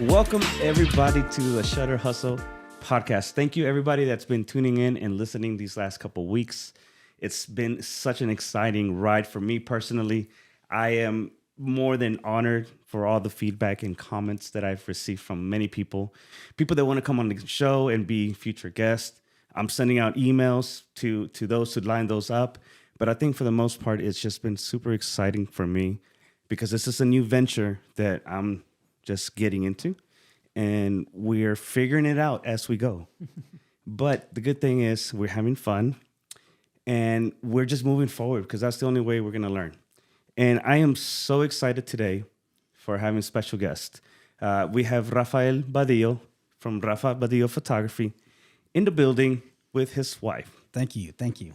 Welcome, everybody, to the Shutter Hustle podcast. Thank you, everybody that's been tuning in and listening these last couple weeks. It's been such an exciting ride for me personally. I am more than honored for all the feedback and comments that I've received from many people that want to come on the show and be future guests. I'm sending out emails to those to line those up. But I think for the most part, it's just been super exciting for me because this is a new venture that I'm just getting into, and we're figuring it out as we go. But the good thing is we're having fun, and we're just moving forward because that's the only way we're going to learn. And I am so excited today for having special guests. We have Rafael Badillo from Rafa Badillo Photography in the building with his wife. Thank you. Thanks.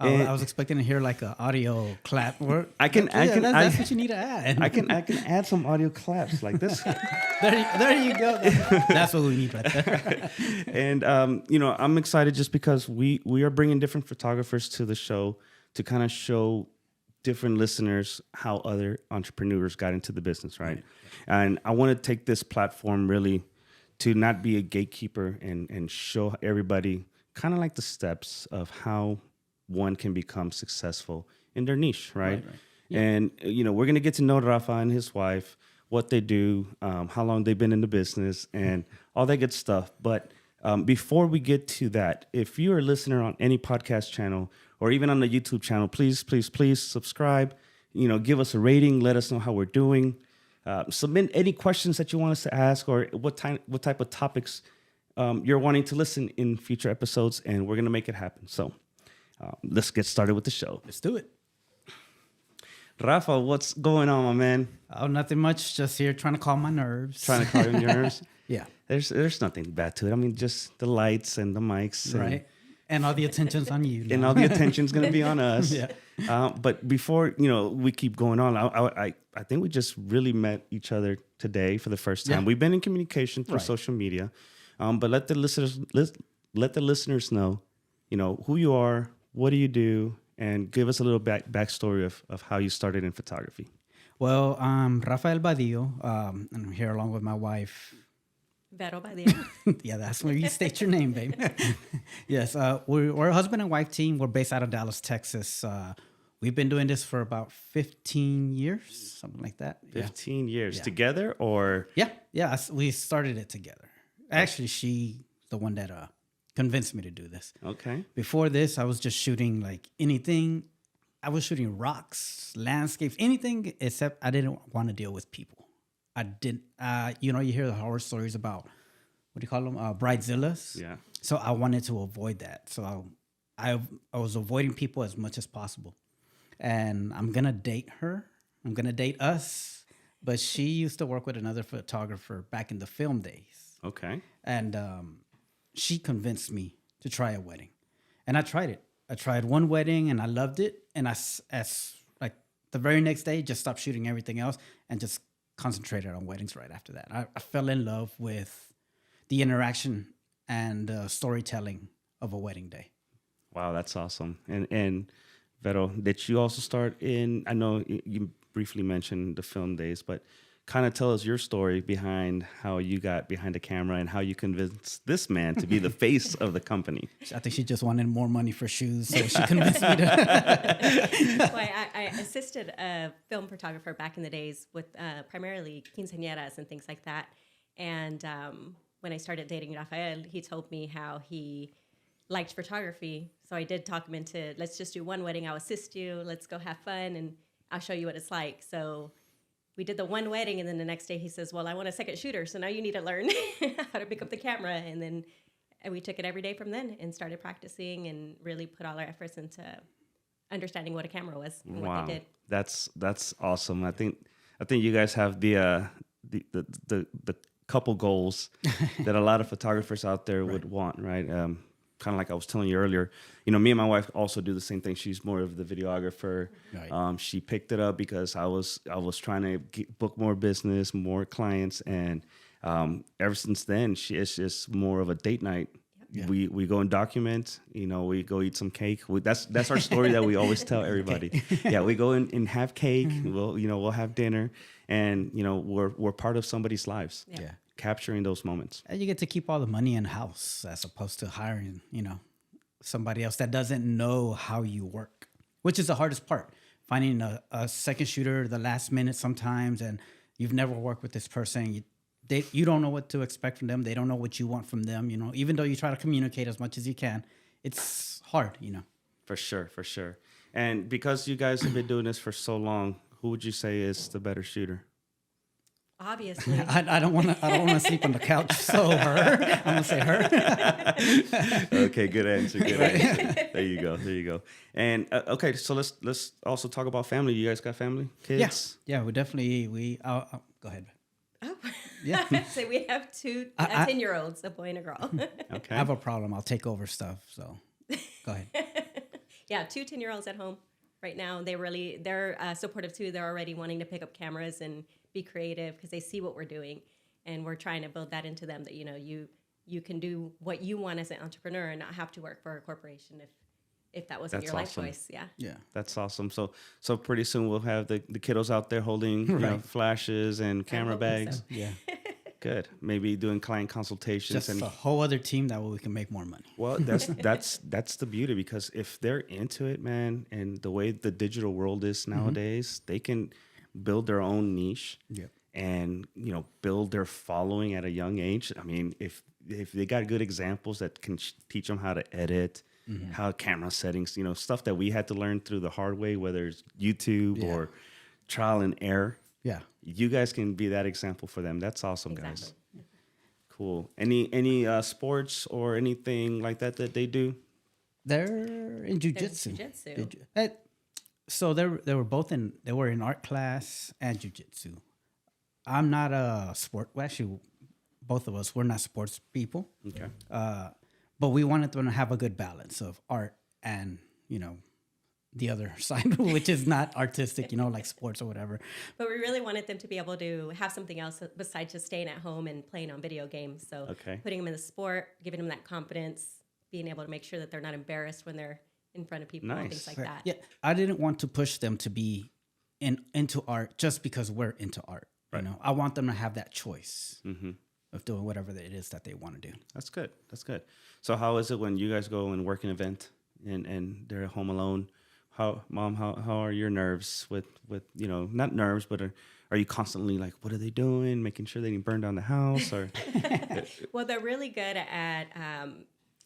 And I was expecting to hear like an audio clap. That's what you need to add. I can add some audio claps like this. there you go. That's what we need right there. And I'm excited just because we are bringing different photographers to the show to kind of show different listeners how other entrepreneurs got into the business, right? And I want to take this platform really to not be a gatekeeper and show everybody kind of like the steps of how one can become successful in their niche, right? Yeah. And, we're going to get to know Rafa and his wife, what they do, how long they've been in the business, and all that good stuff. But before we get to that, if you're a listener on any podcast channel or even on the YouTube channel, please subscribe, give us a rating, let us know how we're doing. Submit any questions that you want us to ask or what type of topics you're wanting to listen in future episodes, and we're going to make it happen. So let's get started with the show. Let's do it. Rafa, what's going on, my man? Oh, nothing much. Just here trying to calm my nerves. Trying to calm your nerves? Yeah. There's nothing bad to it. I mean, just the lights and the mics. Right. And all the attention's on you now. And all the attention's going to be on us. Yeah. But before, we keep going on, I think we just really met each other today for the first time. Yeah. We've been in communication through social media. But let the listeners know, who you are, what do you do, and give us a little backstory of how you started in photography. Well, I'm Rafael Badillo, and I'm here along with my wife. Vero Badillo. Yeah, that's where you state your name, babe. Yes, we're a husband and wife team. We're based out of Dallas, Texas. We've been doing this for about 15 years, something like that. 15 years. Yeah. Together or? Yeah, we started it together. Actually, she's the one that convinced me to do this. Okay. Before this, I was just shooting like anything. I was shooting rocks, landscapes, anything except I didn't want to deal with people. I didn't, you hear the horror stories about, what do you call them? Bridezillas. Yeah. So I wanted to avoid that. So I was avoiding people as much as possible. And I'm going to date her. I'm going to date us. But she used to work with another photographer back in the film days. Okay. And she convinced me to try a wedding. And I tried it. I tried one wedding and I loved it. And as like the very next day, just stopped shooting everything else and just concentrated on weddings right after that. I fell in love with the interaction and storytelling of a wedding day. Wow, that's awesome. And Vero, did you also start in, I know you briefly mentioned the film days, but kind of tell us your story behind how you got behind the camera and how you convinced this man to be the face of the company. I think she just wanted more money for shoes, so she convinced me to. Well, I assisted a film photographer back in the days with primarily quinceañeras and things like that. And when I started dating Rafael, he told me how he liked photography. So I did talk him into, let's just do one wedding. I'll assist you. Let's go have fun, and I'll show you what it's like. So we did the one wedding, and then the next day he says, well, I want a second shooter, so now you need to learn how to pick up the camera. And we took it every day from then and started practicing and really put all our efforts into understanding what a camera was and what they did. That's awesome. I think you guys have the couple goals that a lot of photographers out there would want, right? Kind of like I was telling you earlier, me and my wife also do the same thing. She's more of the videographer. Right. She picked it up because I was trying to book more business, more clients, and ever since then, it's just more of a date night We go and document. We go eat some cake. That's our story that we always tell everybody. Yeah, we go in and have cake. We'll have dinner, and we're part of somebody's lives. Yeah. Capturing those moments. And you get to keep all the money in house as opposed to hiring, somebody else that doesn't know how you work, which is the hardest part. Finding a second shooter the last minute sometimes, and you've never worked with this person. You don't know what to expect from them. They don't know what you want from them. Even though you try to communicate as much as you can, it's hard. For sure. And because you guys have been doing this for so long, who would you say is the better shooter? Obviously. I don't want to sleep on the couch, so her. I'm gonna say her. Okay, good answer. There you go. And okay, so let's also talk about family. You guys got family, kids? Yeah. We definitely go ahead. Oh. Yeah. So we have two 10-year-olds, a boy and a girl. Okay. I have a problem. I'll take over stuff. So go ahead. Yeah, two 10-year-olds at home right now. They're supportive too. They're already wanting to pick up cameras and be creative because they see what we're doing, and we're trying to build that into them that you can do what you want as an entrepreneur and not have to work for a corporation if that wasn't your life choice. Yeah. That's awesome. So pretty soon we'll have the kiddos out there holding flashes and camera bags. So. Yeah. Good. Maybe doing client consultations. Just a whole other team that way we can make more money. Well, that's the beauty, because if they're into it, man, and the way the digital world is nowadays, they can build their own niche. Yeah. And build their following at a young age. I mean, if they got good examples that can teach them how to edit, how camera settings, stuff that we had to learn through the hard way, whether it's YouTube or trial and error. Yeah. You guys can be that example for them. That's awesome, guys. Exactly. Cool. Any sports or anything like that they do? They're in jiu-jitsu. Jiu-jitsu. So they were in art class and jiu-jitsu. I'm not a sport. Well, actually, both of us, we're not sports people. Okay. But we wanted them to have a good balance of art and, the other side, which is not artistic, like sports or whatever. But we really wanted them to be able to have something else besides just staying at home and playing on video games. So putting them in the sport, giving them that confidence, being able to make sure that they're not embarrassed when they're in front of people and things like that. Yeah, I didn't want to push them to be into art just because we're into art. Right. I want them to have that choice of doing whatever it is that they want to do. That's good. So how is it when you guys go and work an event and they're at home alone? How are your nerves with not nerves, but are you constantly like, what are they doing? Making sure they didn't burn down the house or? Well, they're really good at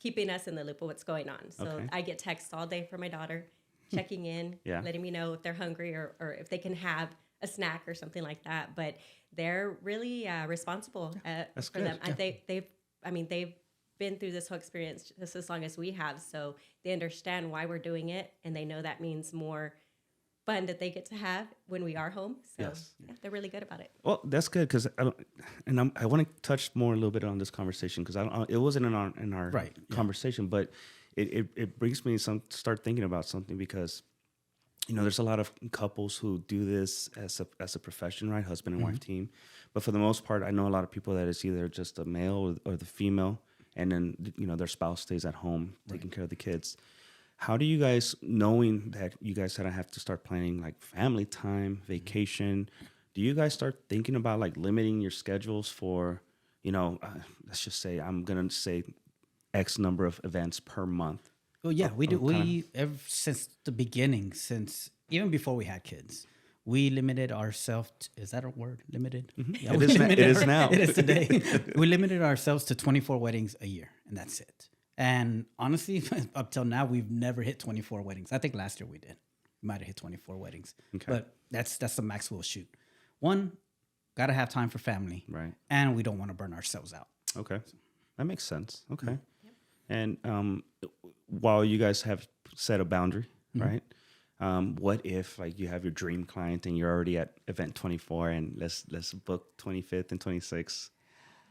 keeping us in the loop of what's going on. So I get texts all day from my daughter, checking in, letting me know if they're hungry or if they can have a snack or something like that. But they're really responsible for them. They've been through this whole experience just as long as we have, so they understand why we're doing it, and they know that means more fun that they get to have when we are home. So they're really good about it. Well, that's good, because I want to touch more a little bit on this conversation, because it wasn't in our conversation, but it brings me start thinking about something, because there's a lot of couples who do this as a profession, right? Husband and wife team. But for the most part, I know a lot of people that it's either just a male or the female, and then their spouse stays at home taking care of the kids. How do you guys, knowing that you guys have to start planning like family time, vacation, do you guys start thinking about like limiting your schedules for, let's just say, I'm going to say X number of events per month? Well, yeah, we do. Ever since the beginning, even before we had kids, we limited ourselves. Is that a word? Limited? Mm-hmm. Yeah, it is now. It is today. We limited ourselves to 24 weddings a year, and that's it. And honestly, up till now, we've never hit 24 weddings. I think last year we did. We might have hit 24 weddings. Okay. But that's the max we'll shoot. One, got to have time for family. Right. And we don't want to burn ourselves out. Okay. That makes sense. Okay. Yep. And while you guys have set a boundary, right? What if like you have your dream client and you're already at event 24 and let's book 25th and 26th?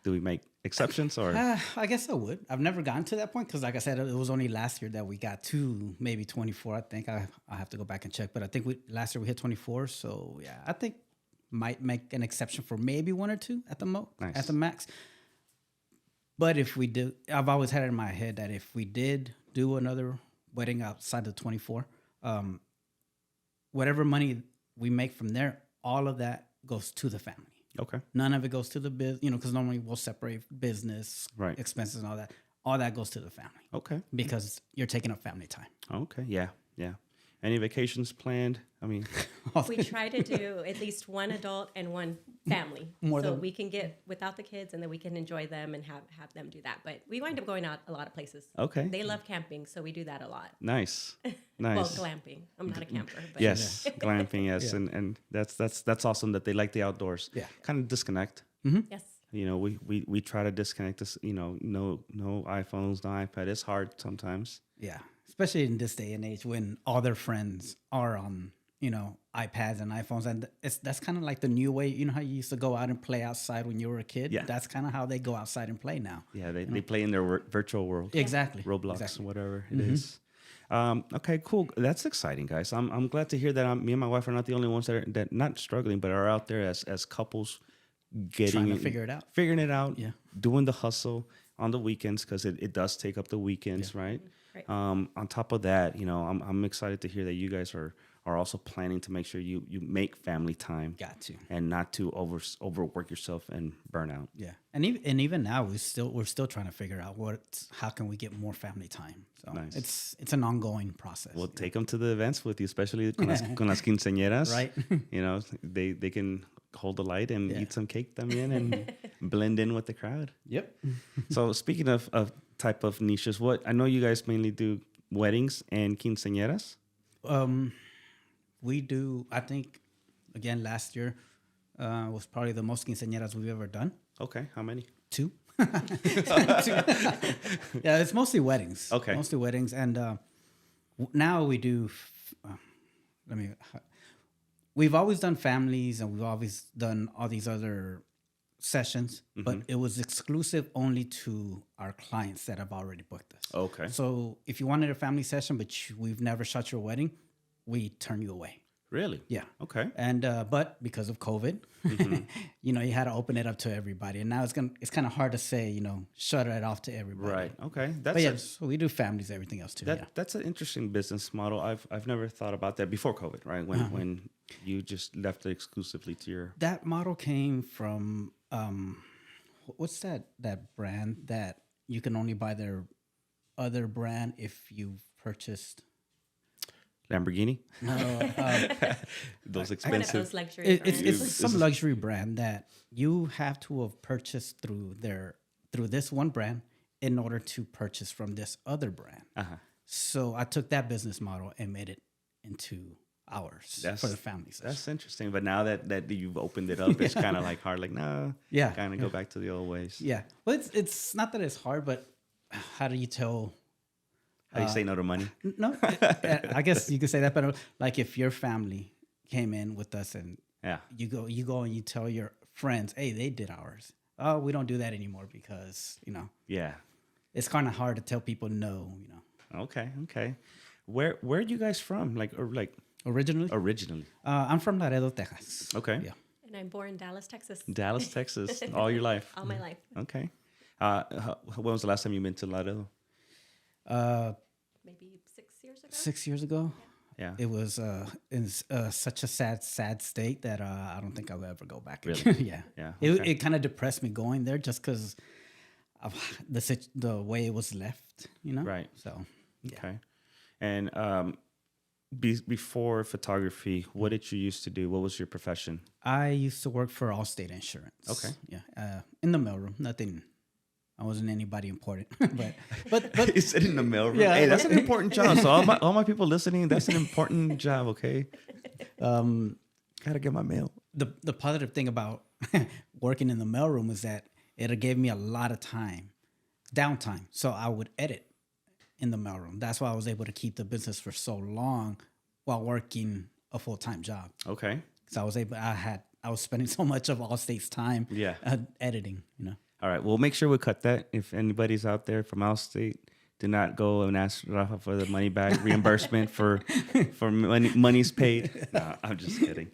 Do we make exceptions or? I guess I would. I've never gotten to that point because, like I said, it was only last year that we got to maybe 24. I think I have to go back and check, but I think last year we hit 24. So yeah, I think might make an exception for maybe one or two at the at the max. But if we do, I've always had it in my head that if we did do another wedding outside the 24, whatever money we make from there, all of that goes to the family. Okay. None of it goes to the business, because normally we'll separate business Right. expenses and all that. All that goes to the family Okay. because you're taking up family time. Okay. Yeah. Yeah. Any vacations planned? I mean, We try to do at least one adult and one family, so we can get without the kids, and then we can enjoy them and have them do that. But we wind up going out a lot of places. okay. They love camping, so we do that a lot. Nice. Well, Nice. glamping. I'm not a camper, but Yes. Glamping. Yes. Yeah. And that's awesome that they like the outdoors. Yeah. Kind of disconnect. yes. You know, we try to disconnect this, you know, no iPhones, no iPad. It's hard sometimes. Yeah, especially in this day and age when all their friends are on, iPads and iPhones, and that's kind of like the new way. You know how you used to go out and play outside when you were a kid? Yeah. That's kind of how they go outside and play now. Yeah, they play in their virtual world. Exactly. Roblox Exactly. or whatever it is. Okay, cool. That's exciting, guys. I'm glad to hear that me and my wife are not the only ones that not struggling, but are out there as couples Trying to figure it out. figuring it out, Yeah. doing the hustle on the weekends because it does take up the weekends, right? Right. On top of that, I'm excited to hear that you guys are also planning to make sure you make family time Got to. and not to overwork yourself and burn out. Yeah, and even now we're still trying to figure out how can we get more family time. So Nice. it's an ongoing process. We'll take them to the events with you, especially con las quinceañeras. Right. They can hold the light and Yeah. eat some cake también and blend in with the crowd. Yep. So speaking of type of niches, I know you guys mainly do weddings and quinceañeras. We do. I think again last year was probably the most quinceañeras we've ever done. Okay, how many? 2. Yeah, it's mostly weddings. Okay. Mostly weddings. And now we do, we've always done families and we've always done all these other sessions, but it was exclusive only to our clients that have already booked us. Okay. So if you wanted a family session, but we've never shot your wedding, we turn you away. Really? Yeah. Okay. And but because of COVID, you had to open it up to everybody, and now it's kind of hard to say, shut it off to everybody. Right. Okay. But so we do families, everything else too. That's an interesting business model. I've never thought about that before COVID, right? When you just left it exclusively to your. That model came from what's that brand that you can only buy their other brand if you've purchased. Lamborghini? No, Those One of expensive. those luxury it's brands. some luxury brand that you have to have purchased through this one brand in order to purchase from this other brand. Uh-huh. So I took that business model and made it into ours for the family session. That's interesting. But now that you've opened it up, it's kind of like hard. Like, no, Yeah, kind of go back to the old ways. Yeah, well, it's not that it's hard, but how do you tell? How do you say no to money? No, I guess you could say that, but like if your family came in with us and Yeah. you go and you tell your friends, hey, they did ours. Oh, we don't do that anymore because Yeah. it's kind of hard to tell people no. Okay. Where are you guys from? Like Originally, I'm from Laredo, Texas. Okay. Yeah. And I'm born in Dallas, Texas. Dallas, Texas, all your life. All my life. Okay. When was the last time you been to Laredo? Maybe 6 years ago. 6 years ago. Yeah. It was in such a sad state that I don't think I'll ever go back. Really? Again. Yeah. Yeah, It, okay. it kind of depressed me going there just because of the way it was left, Right. So, yeah. Okay. And before photography, what did you used to do? What was your profession? I used to work for Allstate Insurance. Okay. Yeah. In the mailroom. Nothing. I wasn't anybody important, but You said in the mailroom. Yeah. Hey, that's an important job. So all my people listening, that's an important job. Okay. Gotta get my mail. the positive thing about working in the mailroom is that it gave me a lot of downtime. So I would edit in the mailroom. That's why I was able to keep the business for so long while working a full-time job. Okay. So I was spending so much of Allstate's time Yeah. editing, All right. We'll make sure we cut that. If anybody's out there from Allstate, do not go and ask Rafa for the money back reimbursement for money's paid. No, I'm just kidding.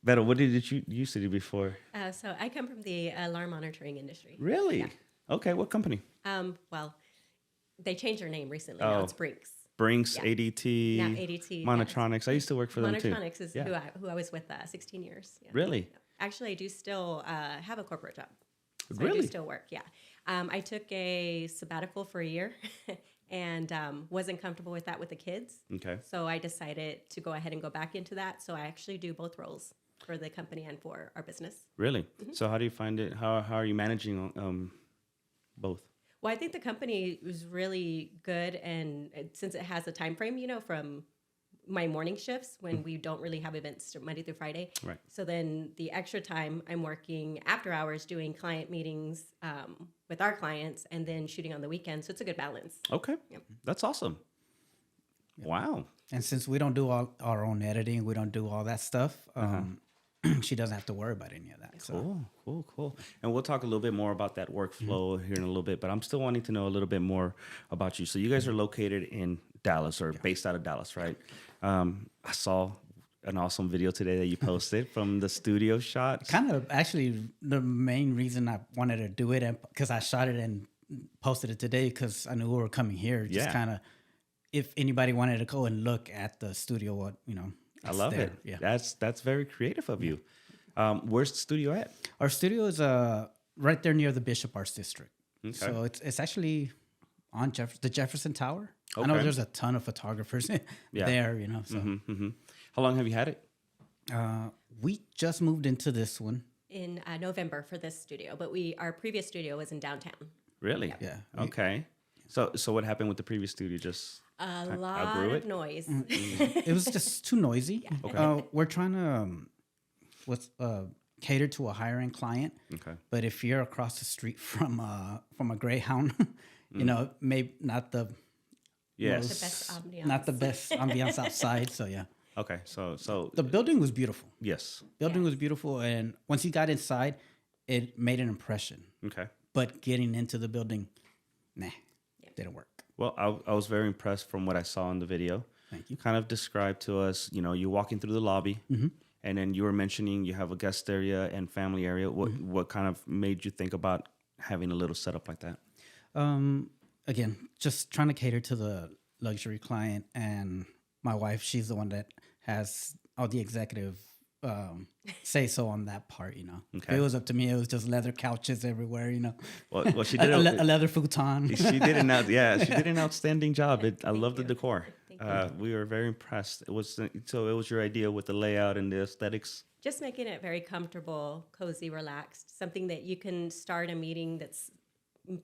Beto, what did you used to do before? So I come from the alarm monitoring industry. Really? Yeah. Okay, what company? Well, they changed their name recently. Now it's Brinks. Brinks, Yeah. ADT, Now ADT, Monotronics. I used to work for them too. Monotronics is Yeah. who I was with 16 years. Yeah. Really? Actually, I do still have a corporate job. So I Really? do still work, yeah. I took a sabbatical for a year and wasn't comfortable with that with the kids. Okay. So I decided to go ahead and go back into that. So I actually do both roles for the company and for our business. Really? Mm-hmm. So how do you find it? How are you managing both? Well, I think the company was really good, and since it has a time frame, from my morning shifts when we don't really have events Monday through Friday. Right. So then the extra time I'm working after hours doing client meetings with our clients and then shooting on the weekends. So it's a good balance. Okay. Yep. That's awesome. Wow. And since we don't do all our own editing, we don't do all that stuff. She doesn't have to worry about any of that. So Cool. And we'll talk a little bit more about that workflow here in a little bit, but I'm still wanting to know a little bit more about you. So you guys are located in Dallas or based out of Dallas, right? I saw an awesome video today that you posted from the studio shot. kind of actually the main reason I wanted to do it, and because I shot it and posted it today because I knew we were coming here. Just Yeah. kind of, if anybody wanted to go and look at the studio, I love there. it. Yeah. That's very creative of you. Where's the studio at? Our studio is right there near the Bishop Arts District. Okay. So it's actually on the Jefferson Tower. I know Okay. there's a ton of photographers Yeah. there, So How long have you had it? we just moved into this one. In November for this studio, but our previous studio was in downtown. Really? Yeah. Okay. So what happened with the previous studio? Just A lot outgrew of it? noise. It was just too noisy. Okay. We're trying to cater to a higher end client. Okay. But if you're across the street from a Greyhound, maybe not the Yes. The best ambiance. not the best ambiance outside. So yeah, Okay. So the building was beautiful. yes. Building was beautiful, and once you got inside, it made an impression. Okay. But getting into the building, didn't work. Well, I was very impressed from what I saw in the video. Thank you. Kind of describe to us, you're walking through the lobby, and then you were mentioning you have a guest area and family area. What kind of made you think about having a little setup like that? Again, just trying to cater to the luxury client, and my wife, she's the one that has all the executive say so on that part. Okay. If it was up to me, it was just leather couches everywhere. Well, she did a leather futon. she did an outstanding job. I love the you. decor. We were very impressed. It was your idea with the layout and the aesthetics. Just making it very comfortable, cozy, relaxed. Something that you can start a meeting that's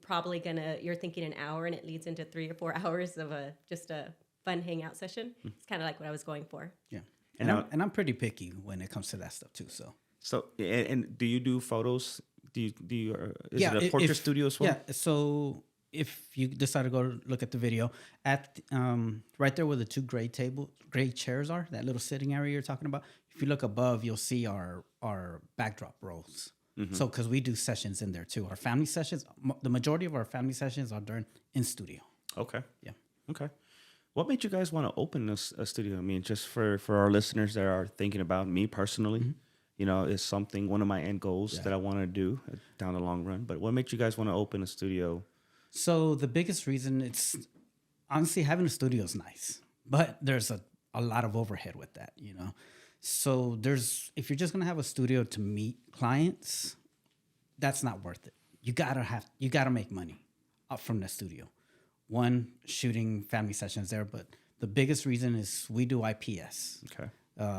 probably you're thinking an hour and it leads into 3 or 4 hours of just a fun hangout session. It's kind of like what I was going for. Yeah, And and I'm pretty picky when it comes to that stuff too. So And do you do photos? Do you is it a portrait studio as well? Yeah. So if you decide to go look at the video, at right there where the two gray chairs are, that little sitting area you're talking about. If you look above, you'll see our backdrop rows. So because we do sessions in there too, our family sessions. The majority of our family sessions are done in studio. Okay. Yeah. Okay. What made you guys want to open a studio? I mean, just for our listeners that are thinking about me personally, is something, one of my end goals that I want to do down the long run. But what made you guys want to open a studio? So the biggest reason, it's honestly having a studio is nice, but there's a lot of overhead with that, So if you're just gonna have a studio to meet clients, that's not worth it. You gotta make money up from the studio. One, shooting family sessions there, but the biggest reason is we do IPS, Okay.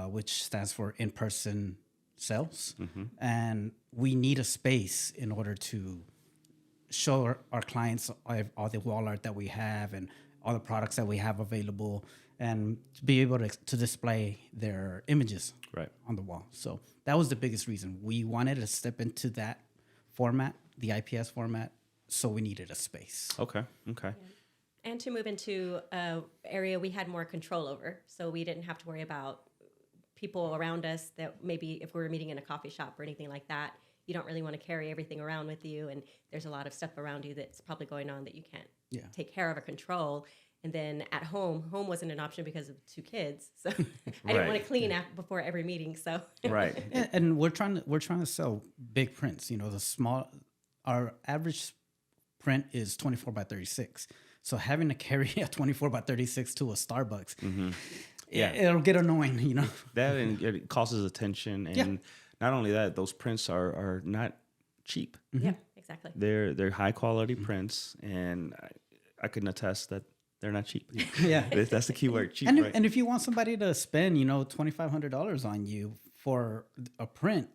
which stands for in-person sales, and we need a space in order to show our clients all the wall art that we have and all the products that we have available, and to be able to display their images Right. on the wall. So that was the biggest reason. We wanted to step into that format, the IPS format, so we needed a space. Okay. And to move into an area we had more control over. So we didn't have to worry about people around us that maybe if we were meeting in a coffee shop or anything like that, you don't really want to carry everything around with you. And there's a lot of stuff around you that's probably going on that you can't take care of or control. And then at home wasn't an option because of 2 kids. So I didn't want to clean before every meeting. So Right. And we're trying to sell big prints. Our average print is 24 by 36. So having to carry a 24 by 36 to a Starbucks, it'll get annoying, you know? That, and it causes attention. And not only that, those prints are not cheap. Yeah, exactly. They're high quality prints, and I can attest that they're not cheap. Yeah. That's the key word, cheap. And if you want somebody to spend, you know, $2,500 on you for a print,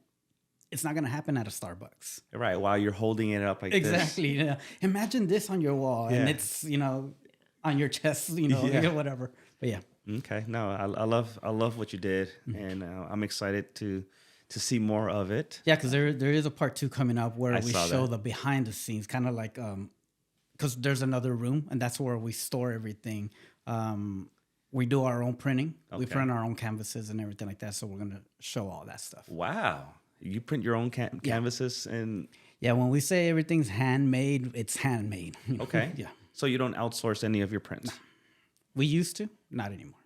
it's not going to happen at a Starbucks. Right, while you're holding it up like this. Exactly. Yeah. Imagine this on your wall, and it's, you know, on your chest, you know, whatever. But yeah. Okay. No, I love what you did, and I'm excited to see more of it. Yeah, because there is a part 2 coming up where we show that. the behind the scenes, kind of like because there's another room, and that's where we store everything. We do our own printing. We print our own canvases and everything like that. So we're gonna show all that stuff. Wow, you print your own canvases, and yeah, when we say everything's handmade, it's handmade. You know? okay, Yeah. So you don't outsource any of your prints. We used to, not anymore.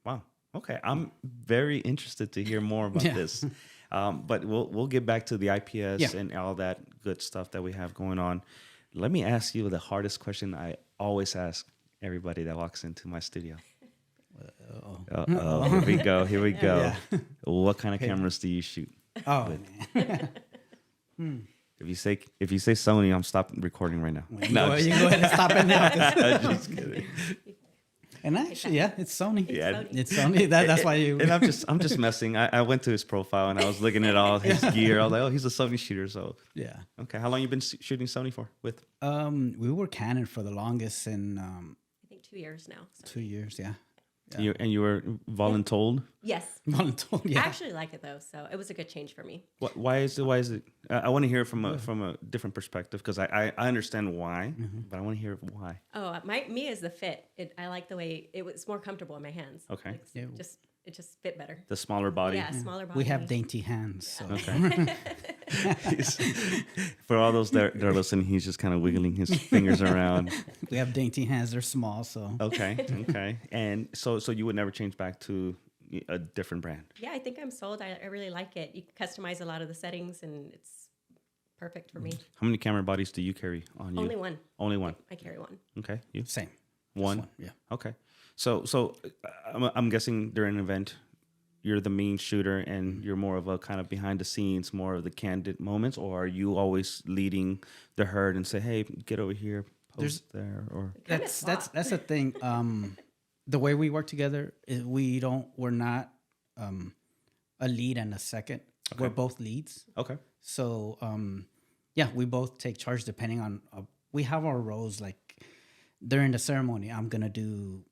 Wow. Okay, I'm very interested to hear more about this. But we'll get back to the IPS and all that good stuff that we have going on. Let me ask you the hardest question I always ask everybody that walks into my studio. Here we go. Here we go. Yeah. What kind of cameras do you shoot? Oh man. If you say Sony, I'm stopping recording right now. You go ahead and stop it now. Just kidding. And actually, it's Sony. Yeah. It's Sony. That's why you. And I'm just messing. I went to his profile and I was looking at all his gear. I was like, oh, he's a Sony shooter. So Yeah. okay. How long you been shooting Sony for? With We were Canon for the longest, and I think 2 years now. So. 2 years. Yeah. you were voluntold. Yes. Voluntold. I Yeah. actually like it though, so it was a good change for me. Why is it? I want to hear it from a different perspective, because I understand why, but I want to hear why. Oh, me is the fit. I like the way it was more comfortable in my hands. Okay. Like, it just fit better. The smaller body. Yeah, smaller body. We have dainty hands. So. Okay. For all those that are listening, he's just kind of wiggling his fingers around. We have dainty hands. They're small, so. Okay. And so you would never change back to a different brand? Yeah, I think I'm sold. I really like it. You can customize a lot of the settings, and it's perfect for me. How many camera bodies do you carry on you? Only one. Only one. I carry one. Okay. You? Same. One? Yeah. Okay. So I'm guessing during an event, you're the main shooter and you're more of a kind of behind the scenes, more of the candid moments, or are you always leading the herd and say, hey, get over here, post there, or That's the thing. The way we work together is we're not a lead and a second. Okay. We're both leads. Okay. So we both take charge depending on. We have our roles. Like during the ceremony, I'm gonna do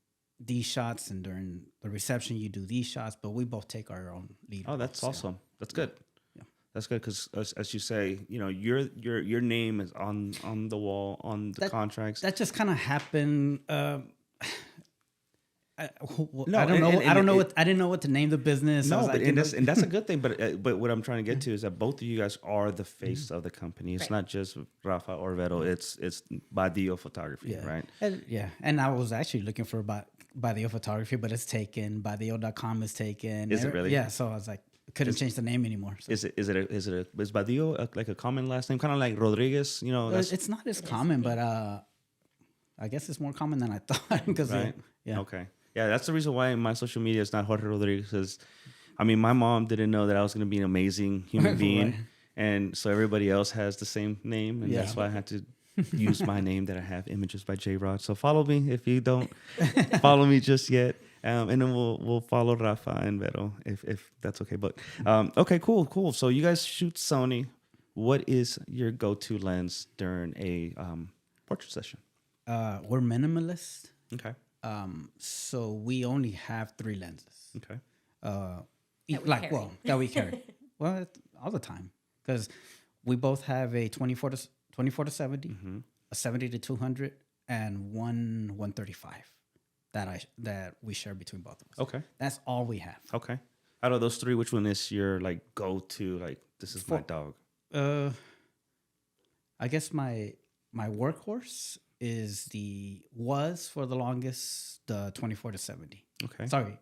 these shots, and during the reception, you do these shots. But we both take our own lead. Oh, that's awesome. Yeah. That's good. Yeah, that's good because as you say, your name is on the wall, on the contracts. That just kind of happened. I didn't know what to name the business. No, and that's a good thing. But what I'm trying to get to is that both of you guys are the face of the company. It's not just Rafa or Vero. It's Badillo Photography, right? And I was actually looking for Badillo Photography, but it's taken. Badillo.com is taken. Is it really? Yeah. So I was like, couldn't change the name anymore. So. Is Badillo like a common last name, kind of like Rodriguez? It's not as common, but I guess it's more common than I thought. Because Okay. Yeah, that's the reason why my social media is not Jorge Rodriguez. My mom didn't know that I was going to be an amazing human being. Right. And so everybody else has the same name. And that's why I had to use my name that I have, Images by J-Rod. So follow me if you don't follow me just yet. And then we'll follow Rafa and Vero if that's okay. But okay, cool. So you guys shoot Sony. What is your go-to lens during a portrait session? We're minimalist. Okay. So we only have 3 lenses. Okay. That we carry. Well, all the time, because we both have a 24 to 70, a 70 to 200, and one 135 that we share between both of us. Okay. That's all we have. Okay. Out of those 3, which one is your go-to? This is my dog. I guess my workhorse was for the longest the 24 to 70. Okay. Sorry,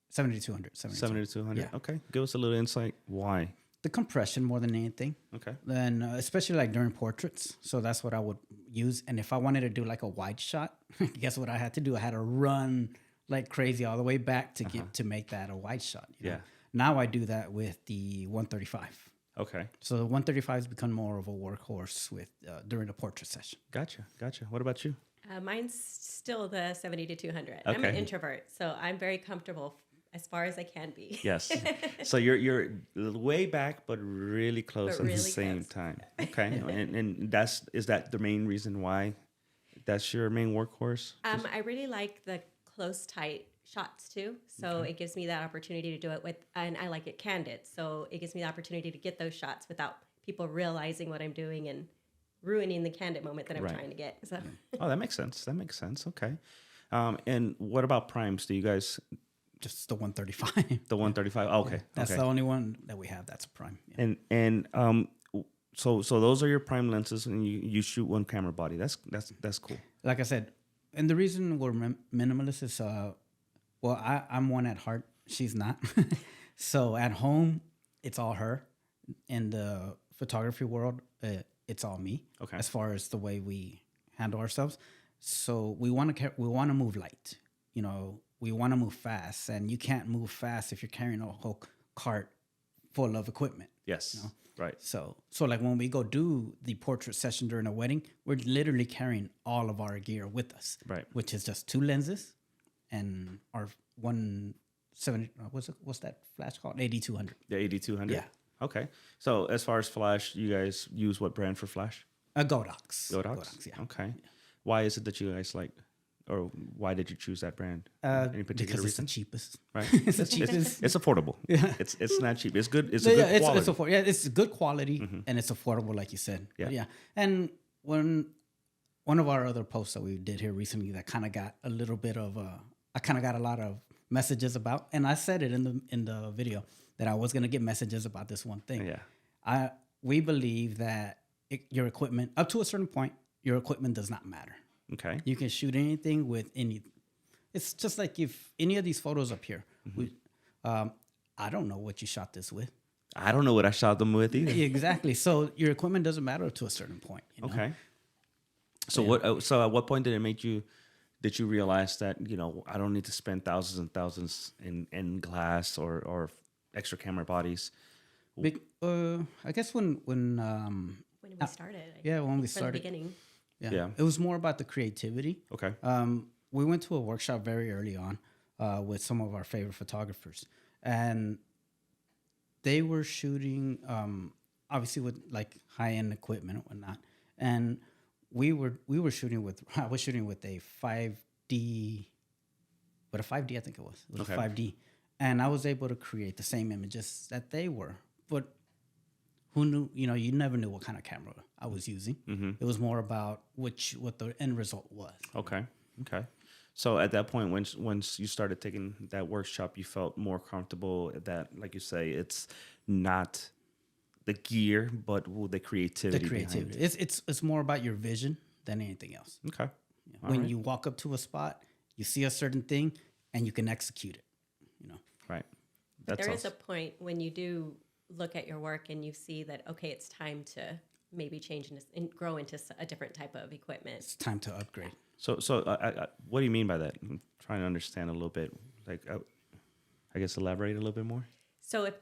70 to 200. 70 to 200. Yeah. Okay. Give us a little insight. Why? the compression more than anything. Okay. Then especially like during portraits. So that's what I would use. And if I wanted to do like a wide shot, guess what I had to do? I had to run like crazy all the way back to get to make that a wide shot. You know? Yeah. Now I do that with the 135. Okay. So the 135 has become more of a workhorse with during the portrait session. Gotcha. What about you? Mine's still the 70 to 200. I'm an Okay. introvert, so I'm very comfortable as far as I can be. Yes. So you're way back, but really close But at the really same close. time. Okay. And is that the main reason why that's your main workhorse? I really like the close, tight shots too. So it gives me that opportunity to do it with, and I like it candid. So it gives me the opportunity to get those shots without people realizing what I'm doing and ruining the candid moment that I'm Right. trying to get. So Oh, that makes sense. Okay. And what about primes? Do you guys Just the 135. the 135? Okay. That's okay. the only one that we have. That's a prime. Yeah. So those are your prime lenses, and you shoot one camera body. That's cool. Like I said, and the reason we're minimalist is, well, I'm one at heart. She's not. So at home, it's all her. In the photography world, it's all me. Okay. As far as the way we handle ourselves, so we want to move light. You know, we want to move fast, and you can't move fast if you're carrying a whole cart full of equipment. Yes. Right. So like when we go do the portrait session during a wedding, we're literally carrying all of our gear with us. Right. Which is just 2 lenses and our 170. What's that flash called? 8200. The 8200. Yeah. Okay. So as far as flash, you guys use what brand for flash? Godox. Godox. Yeah. Okay. Why is it that you guys like, or why did you choose that brand? Any particular Because it's the reason? cheapest. Right. It's the cheapest. It's affordable. Yeah. It's not cheap. It's good. It's a Yeah, good quality. it's good quality and it's affordable, like you said. Yeah. But yeah. And when one of our other posts that we did here recently that kind of got a little bit of I kind of got a lot of messages about, and I said it in the video that I was gonna get messages about this one thing. Yeah. We believe that your equipment, up to a certain point, your equipment does not matter. Okay. You can shoot anything with any. It's just like if any of these photos up here, I don't know what you shot this with. I don't know what I shot them with either. Exactly. So your equipment doesn't matter to a certain point. You know? Okay. So what? So at what point did it make you? Did you realize that I don't need to spend thousands and thousands in glass or extra camera bodies? I guess when when we started, when we from the started, beginning, Yeah. it was more about the creativity. Okay. We went to a workshop very early on with some of our favorite photographers, and they were shooting obviously with like high end equipment and whatnot, and we were shooting with I was shooting with a 5D, but a 5D I think it was Okay. a 5D, and I was able to create the same images that they were, but who knew? You never knew what kind of camera I was using. It was more about what the end result was. Okay. So at that point, once you started taking that workshop, you felt more comfortable that, like you say, it's not the gear, but the creativity. The creativity. Behind It's more about your vision than anything else. it. Okay. When you walk up to a spot, you see a certain thing, and you can execute it. Right. but That's there is a awesome. point when you do look at your work and you see that, okay, it's time to maybe change and grow into a different type of equipment. It's time to upgrade. So what do you mean by that? I'm trying to understand a little bit. Like, I guess elaborate a little bit more. So if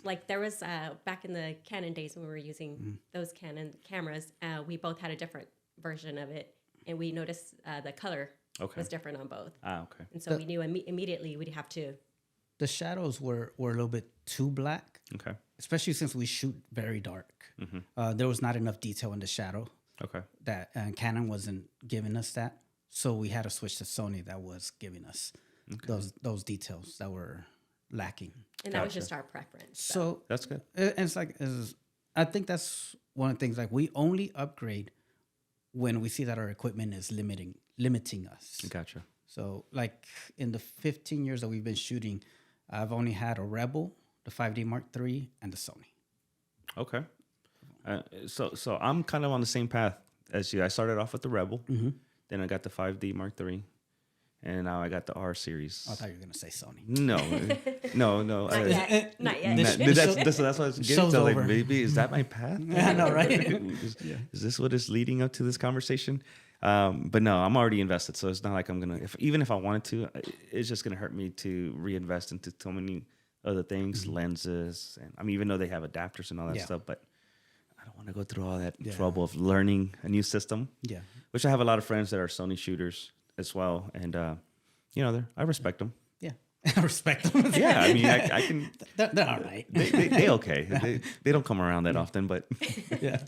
like there was back in the Canon days when we were using those Canon cameras, we both had a different version of it, and we noticed the color was different on both. Okay. And so we knew immediately we'd have to. The shadows were a little bit too black, Okay. especially since we shoot very dark. There was not enough detail in the shadow Okay. that Canon wasn't giving us that, so we had to switch to Sony that was giving us those details that were lacking. And that was just our preference. So That's good. it's like I think that's one of the things. Like we only upgrade when we see that our equipment is limiting us. Gotcha. So like in the 15 years that we've been shooting, I've only had a Rebel, the 5D Mark III, and the Sony. Okay. So I'm kind of on the same path as you. I started off with the Rebel, then I got the 5D Mark III, and now I got the R series. I thought you were gonna say Sony. No. Not yet. Not yet. That's what I was getting Show's to. Like, over. maybe is that my path? I know, right? Is this what is leading up to this conversation? But no, I'm already invested, so it's not like I'm gonna. Even if I wanted to, it's just gonna hurt me to reinvest into so many other things, lenses, and I mean, even though they have adapters and all that stuff, but I don't want to go through all that trouble of learning a new system. Yeah. Which I have a lot of friends that are Sony shooters as well, and I respect them. Yeah. I respect them. Yeah, I mean, I can. They're all right. They okay. They don't come around that often, but Yeah.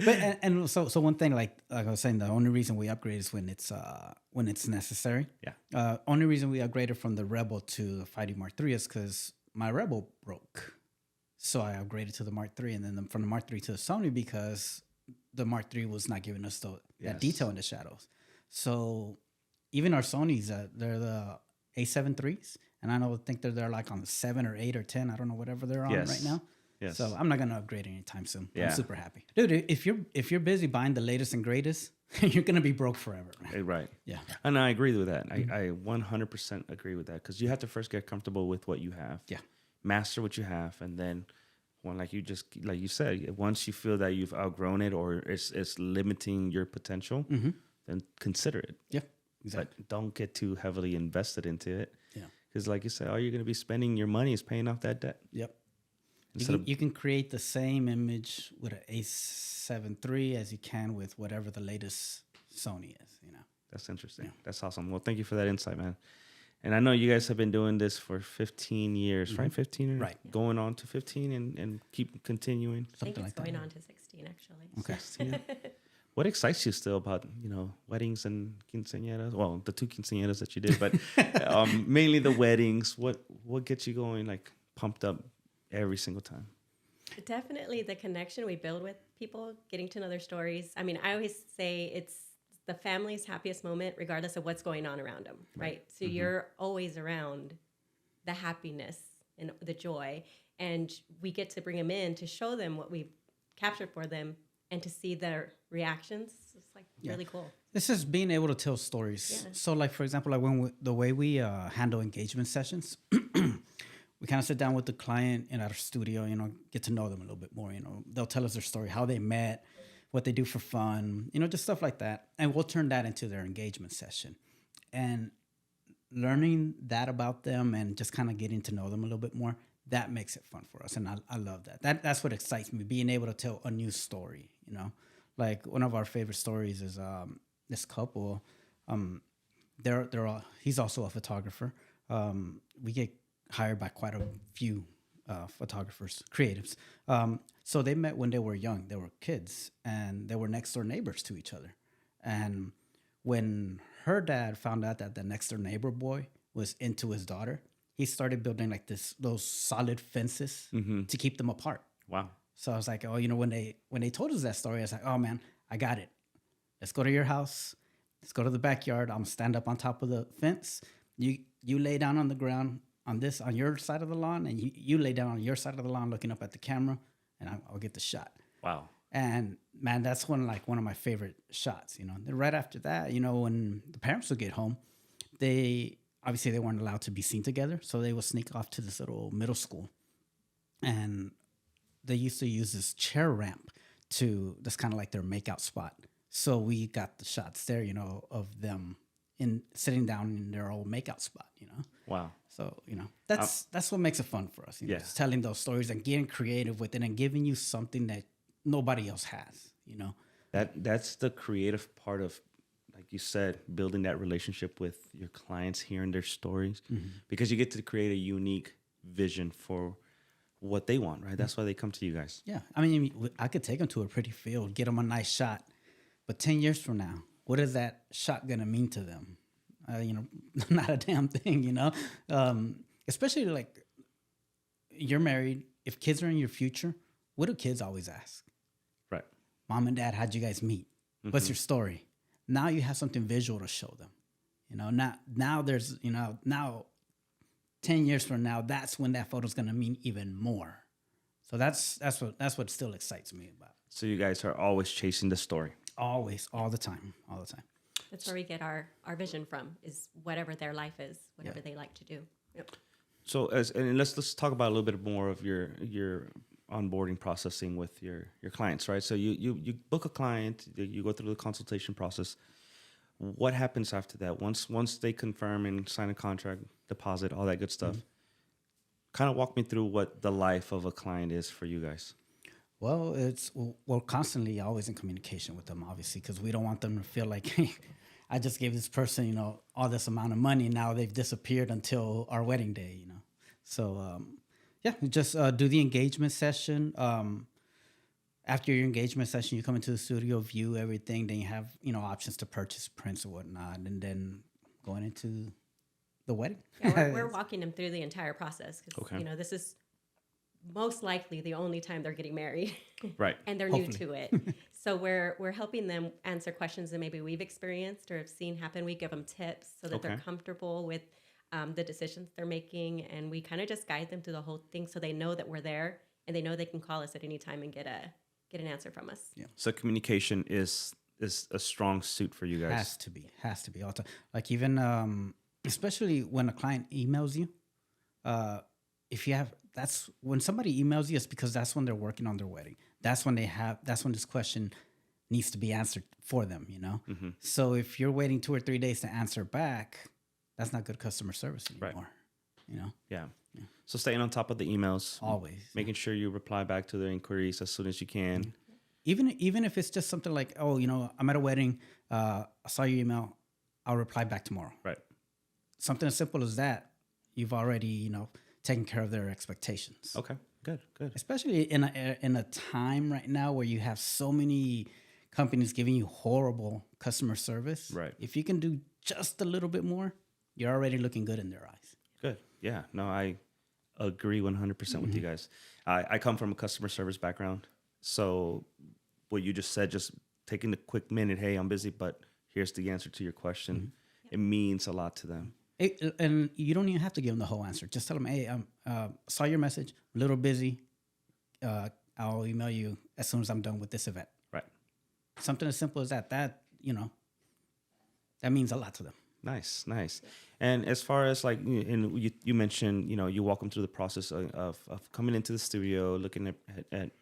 But and so one thing, like I was saying, the only reason we upgrade is when it's necessary. Yeah. Only reason we upgraded from the Rebel to the 5D Mark III is because my Rebel broke, so I upgraded to the Mark III, and then from the Mark III to the Sony because the Mark III was not giving us that detail in the shadows. So even our Sonys, they're the A7 IIIs, and I think they're like on 7 or 8 or 10. I don't know, whatever they're on right now. Yes. So I'm not gonna upgrade anytime soon. Yeah. I'm super happy, dude. If you're busy buying the latest and greatest, you're gonna be broke forever, man. Right. Yeah. And I agree with that. I 100% agree with that because you have to first get comfortable with what you have. Yeah. Master what you have, and then like you said, once you feel that you've outgrown it or it's limiting your potential, then consider it. Yeah. Exactly. But don't get too heavily invested into it. Yeah. Because like you said, all you're going to be spending your money is paying off that debt. Yep. Instead You can create the same image with an A7 III as you can with whatever the latest Sony is, That's interesting. Yeah. That's awesome. Well, thank you for that insight, man. And I know you guys have been doing this for 15 years, right? 15, right? Going on to 15 and keep continuing. I think it's going on to 16, actually. Okay. 16. What excites you still about, weddings and quinceañeras? Well, the 2 quinceañeras that you did, but mainly the weddings. What gets you going, like pumped up every single time? Definitely the connection we build with people, getting to know their stories. I mean, I always say it's the family's happiest moment, regardless of what's going on around them, right? So you're always around the happiness and the joy, and we get to bring them in to show them what we've captured for them and to see their reactions. It's like really cool. This is being able to tell stories. Yeah. So, like for example, like the way we handle engagement sessions, we kind of sit down with the client in our studio, get to know them a little bit more. They'll tell us their story, how they met, what they do for fun, just stuff like that. And we'll turn that into their engagement session. And learning that about them and just kind of getting to know them a little bit more, that makes it fun for us. And I love that. That's what excites me, being able to tell a new story, Like one of our favorite stories is this couple. He's also a photographer. We get hired by quite a few photographers, creatives. So they met when they were young. They were kids, and they were next door neighbors to each other. And when her dad found out that the next door neighbor boy was into his daughter, he started building like those solid fences to keep them apart. Wow. So I was like, when they told us that story, I was like, oh man, I got it. Let's go to your house. Let's go to the backyard. I'm gonna stand up on top of the fence. You lay down on the ground on your side of the lawn, and you lay down on your side of the lawn looking up at the camera, and I'll get the shot. Wow. And man, that's one of my favorite shots. Then right after that, when the parents would get home, they weren't allowed to be seen together, so they would sneak off to this little middle school, and they used to use this chair ramp that's kind of like their makeout spot. So we got the shots there, of them sitting down in their old makeout spot, Wow. So, that's what makes it fun for us. Just telling those stories and getting creative with it and giving you something that nobody else has, That's the creative part of, like you said, building that relationship with your clients, hearing their stories, because you get to create a unique vision for what they want, right? That's why they come to you guys. Yeah. I mean, I could take them to a pretty field, get them a nice shot, but 10 years from now, what is that shot going to mean to them? Not a damn thing, especially like you're married. If kids are in your future, what do kids always ask? Right. Mom and dad, how'd you guys meet? What's your story? Now you have something visual to show them. Now there's, now 10 years from now, that's when that photo's going to mean even more. So that's what still excites me about. So you guys are always chasing the story. Always, all the time. That's where we get our vision from, is whatever their life is, whatever they like to do. Yep. So let's talk about a little bit more of your onboarding processing with your clients, right? So you book a client, you go through the consultation process. What happens after that? Once they confirm and sign a contract, deposit, all that good stuff. Kind of walk me through what the life of a client is for you guys. Well, we're constantly always in communication with them, obviously, because we don't want them to feel like, hey, I just gave this person, all this amount of money. Now they've disappeared until our wedding day, So, we just do the engagement session. After your engagement session, you come into the studio, view everything. Then you have, options to purchase prints or whatnot. And then going into the wedding. Yeah, we're walking them through the entire process. Because, Okay. this is most likely the only time they're getting married. Right. And they're Hopefully. new to it. So we're helping them answer questions that maybe we've experienced or have seen happen. We give them tips so that they're Okay. comfortable with the decisions they're making. And we kind of just guide them through the whole thing so they know that we're there and they know they can call us at any time and get an answer from us. Yeah. So communication is a strong suit for you guys. Has to be all the time. Like even, especially when a client emails you, that's when somebody emails you, it's because that's when they're working on their wedding. That's when this question needs to be answered for them, Mm-hmm. So if you're waiting 2 or 3 days to answer back, that's not good customer service anymore, Yeah. So staying on top of the emails, always. making sure you reply back to their inquiries as soon as you can. Even if it's just something like, oh, I'm at a wedding, I saw your email, I'll reply back tomorrow. Right. Something as simple as that, you've already, taken care of their expectations. Okay. Good. Especially in a time right now where you have so many companies giving you horrible customer service. Right. If you can do just a little bit more, you're already looking good in their eyes. Good. Yeah. No, I agree 100% with you guys. I come from a customer service background. So what you just said, just taking a quick minute, hey, I'm busy, but here's the answer to your question. It means a lot to them. And you don't even have to give them the whole answer. Just tell them, hey, saw your message, a little busy. I'll email you as soon as I'm done with this event. Right. Something as simple as that. That means a lot to them. Nice. And as far as like, and you mentioned, you walk them through the process of coming into the studio, looking at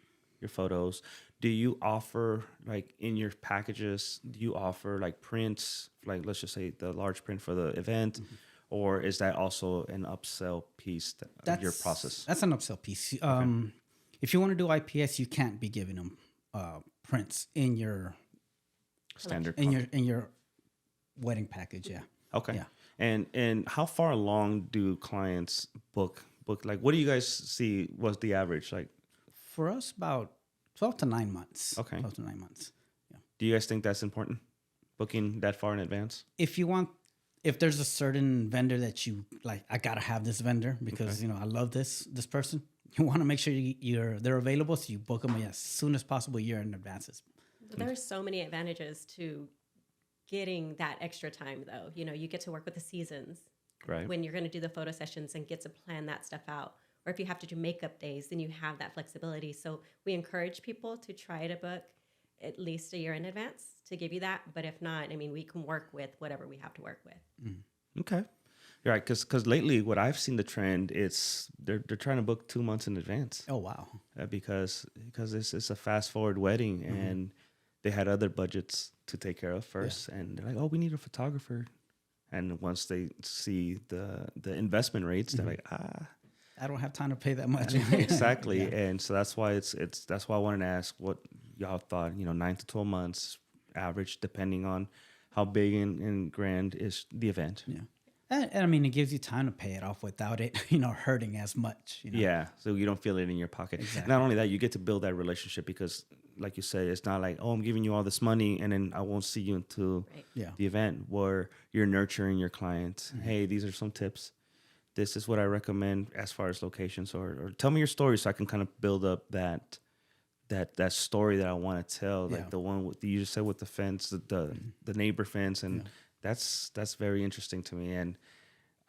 your photos. Do you offer, like, in your packages, do you offer like prints, like let's just say the large print for the event, or is that also an upsell piece of your process? That's an upsell piece. If you want to do IPS, you can't be giving them prints in your Standard. in your wedding package. Yeah. Okay. Yeah. And how far along do clients book? Like, what do you guys see was the average? Like, For us, about 12 to 9 months. Okay. 12 to 9 months. Yeah. do you guys think that's important? Booking that far in advance? If there's a certain vendor that you like, I gotta have this vendor because I love this person. You want to make sure they're available, so you book them as soon as possible, a year in advance. There are so many advantages to getting that extra time, though. You get to work with the seasons. Right. When you're going to do the photo sessions and get to plan that stuff out. Or if you have to do makeup days, then you have that flexibility. So we encourage people to try to book at least a year in advance to give you that. But if not, we can work with whatever we have to work with. Okay. You're right. Because lately, what I've seen the trend is they're trying to book 2 months in advance. Oh, wow. Because it's a fast forward wedding and they had other budgets to take care of first. Yeah. And they're like, oh, we need a photographer. And once they see the investment rates, they're like, I don't have time to pay that much. Exactly. Yeah. And so that's why that's why I wanted to ask what y'all thought, 9 to 12 months average, depending on how big and grand is the event. Yeah. And it gives you time to pay it off without it, hurting as much. Yeah. So you don't feel it in your pocket. Exactly. Not only that, you get to build that relationship because, like you say, it's not like, oh, I'm giving you all this money and then I won't see you until the event, where you're nurturing your client. Hey, these are some tips. This is what I recommend as far as locations, or tell me your story so I can kind of build up that story that I want to tell, like the one you just said with the fence, the neighbor fence, and that's very interesting to me. And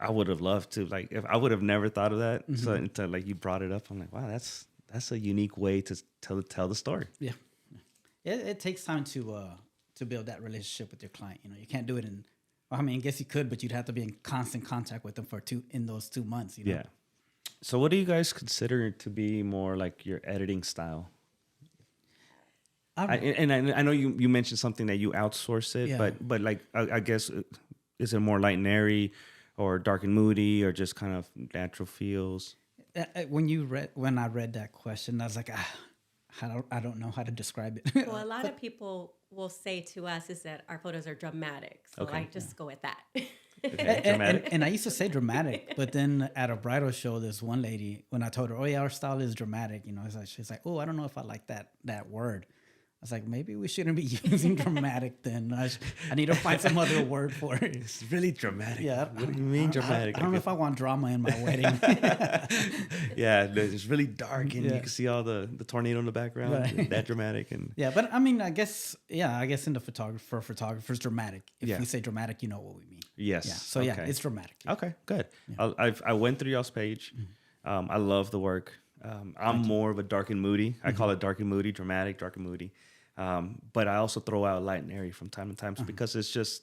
I would have loved to, like, if I would have never thought of that. So until like you brought it up, I'm like, wow, that's a unique way to tell the story. Yeah. It takes time to to build that relationship with your client. You know, you can't do it in. Well, I mean, I guess you could, but you'd have to be in constant contact with them in those 2 months. You know? Yeah. So what do you guys consider to be more like your editing style? I know you mentioned something that you outsource it, Yeah. but like I guess is it more light and airy, or dark and moody, or just kind of natural feels? When I read that question, I was like, I don't know how to describe it. Well, a lot of people will say to us is that our photos are dramatic. So Okay. I just go with that. Okay, dramatic. And I used to say dramatic, but then at a bridal show, this one lady, when I told her, "Oh yeah, our style is dramatic," you know, she's like, "Oh, I don't know if I like that word." I was like, maybe we shouldn't be using dramatic then. I need to find some other word for it. It's really dramatic. Yeah. What do you mean dramatic? I don't know if I want drama in my wedding. Yeah, it's really dark, and Yeah. you can see all the tornado in the background. Right. That dramatic, and Yeah, but I mean, I guess in the photographers, dramatic. If Yeah. we say dramatic, you know what we mean. yes. Yeah. So okay. it's dramatic. Okay, good. I went through y'all's page. I love the work. I'm more of a dark and moody. I call it dark and moody, dramatic, dark and moody. But I also throw out light and airy from time to time because it's just,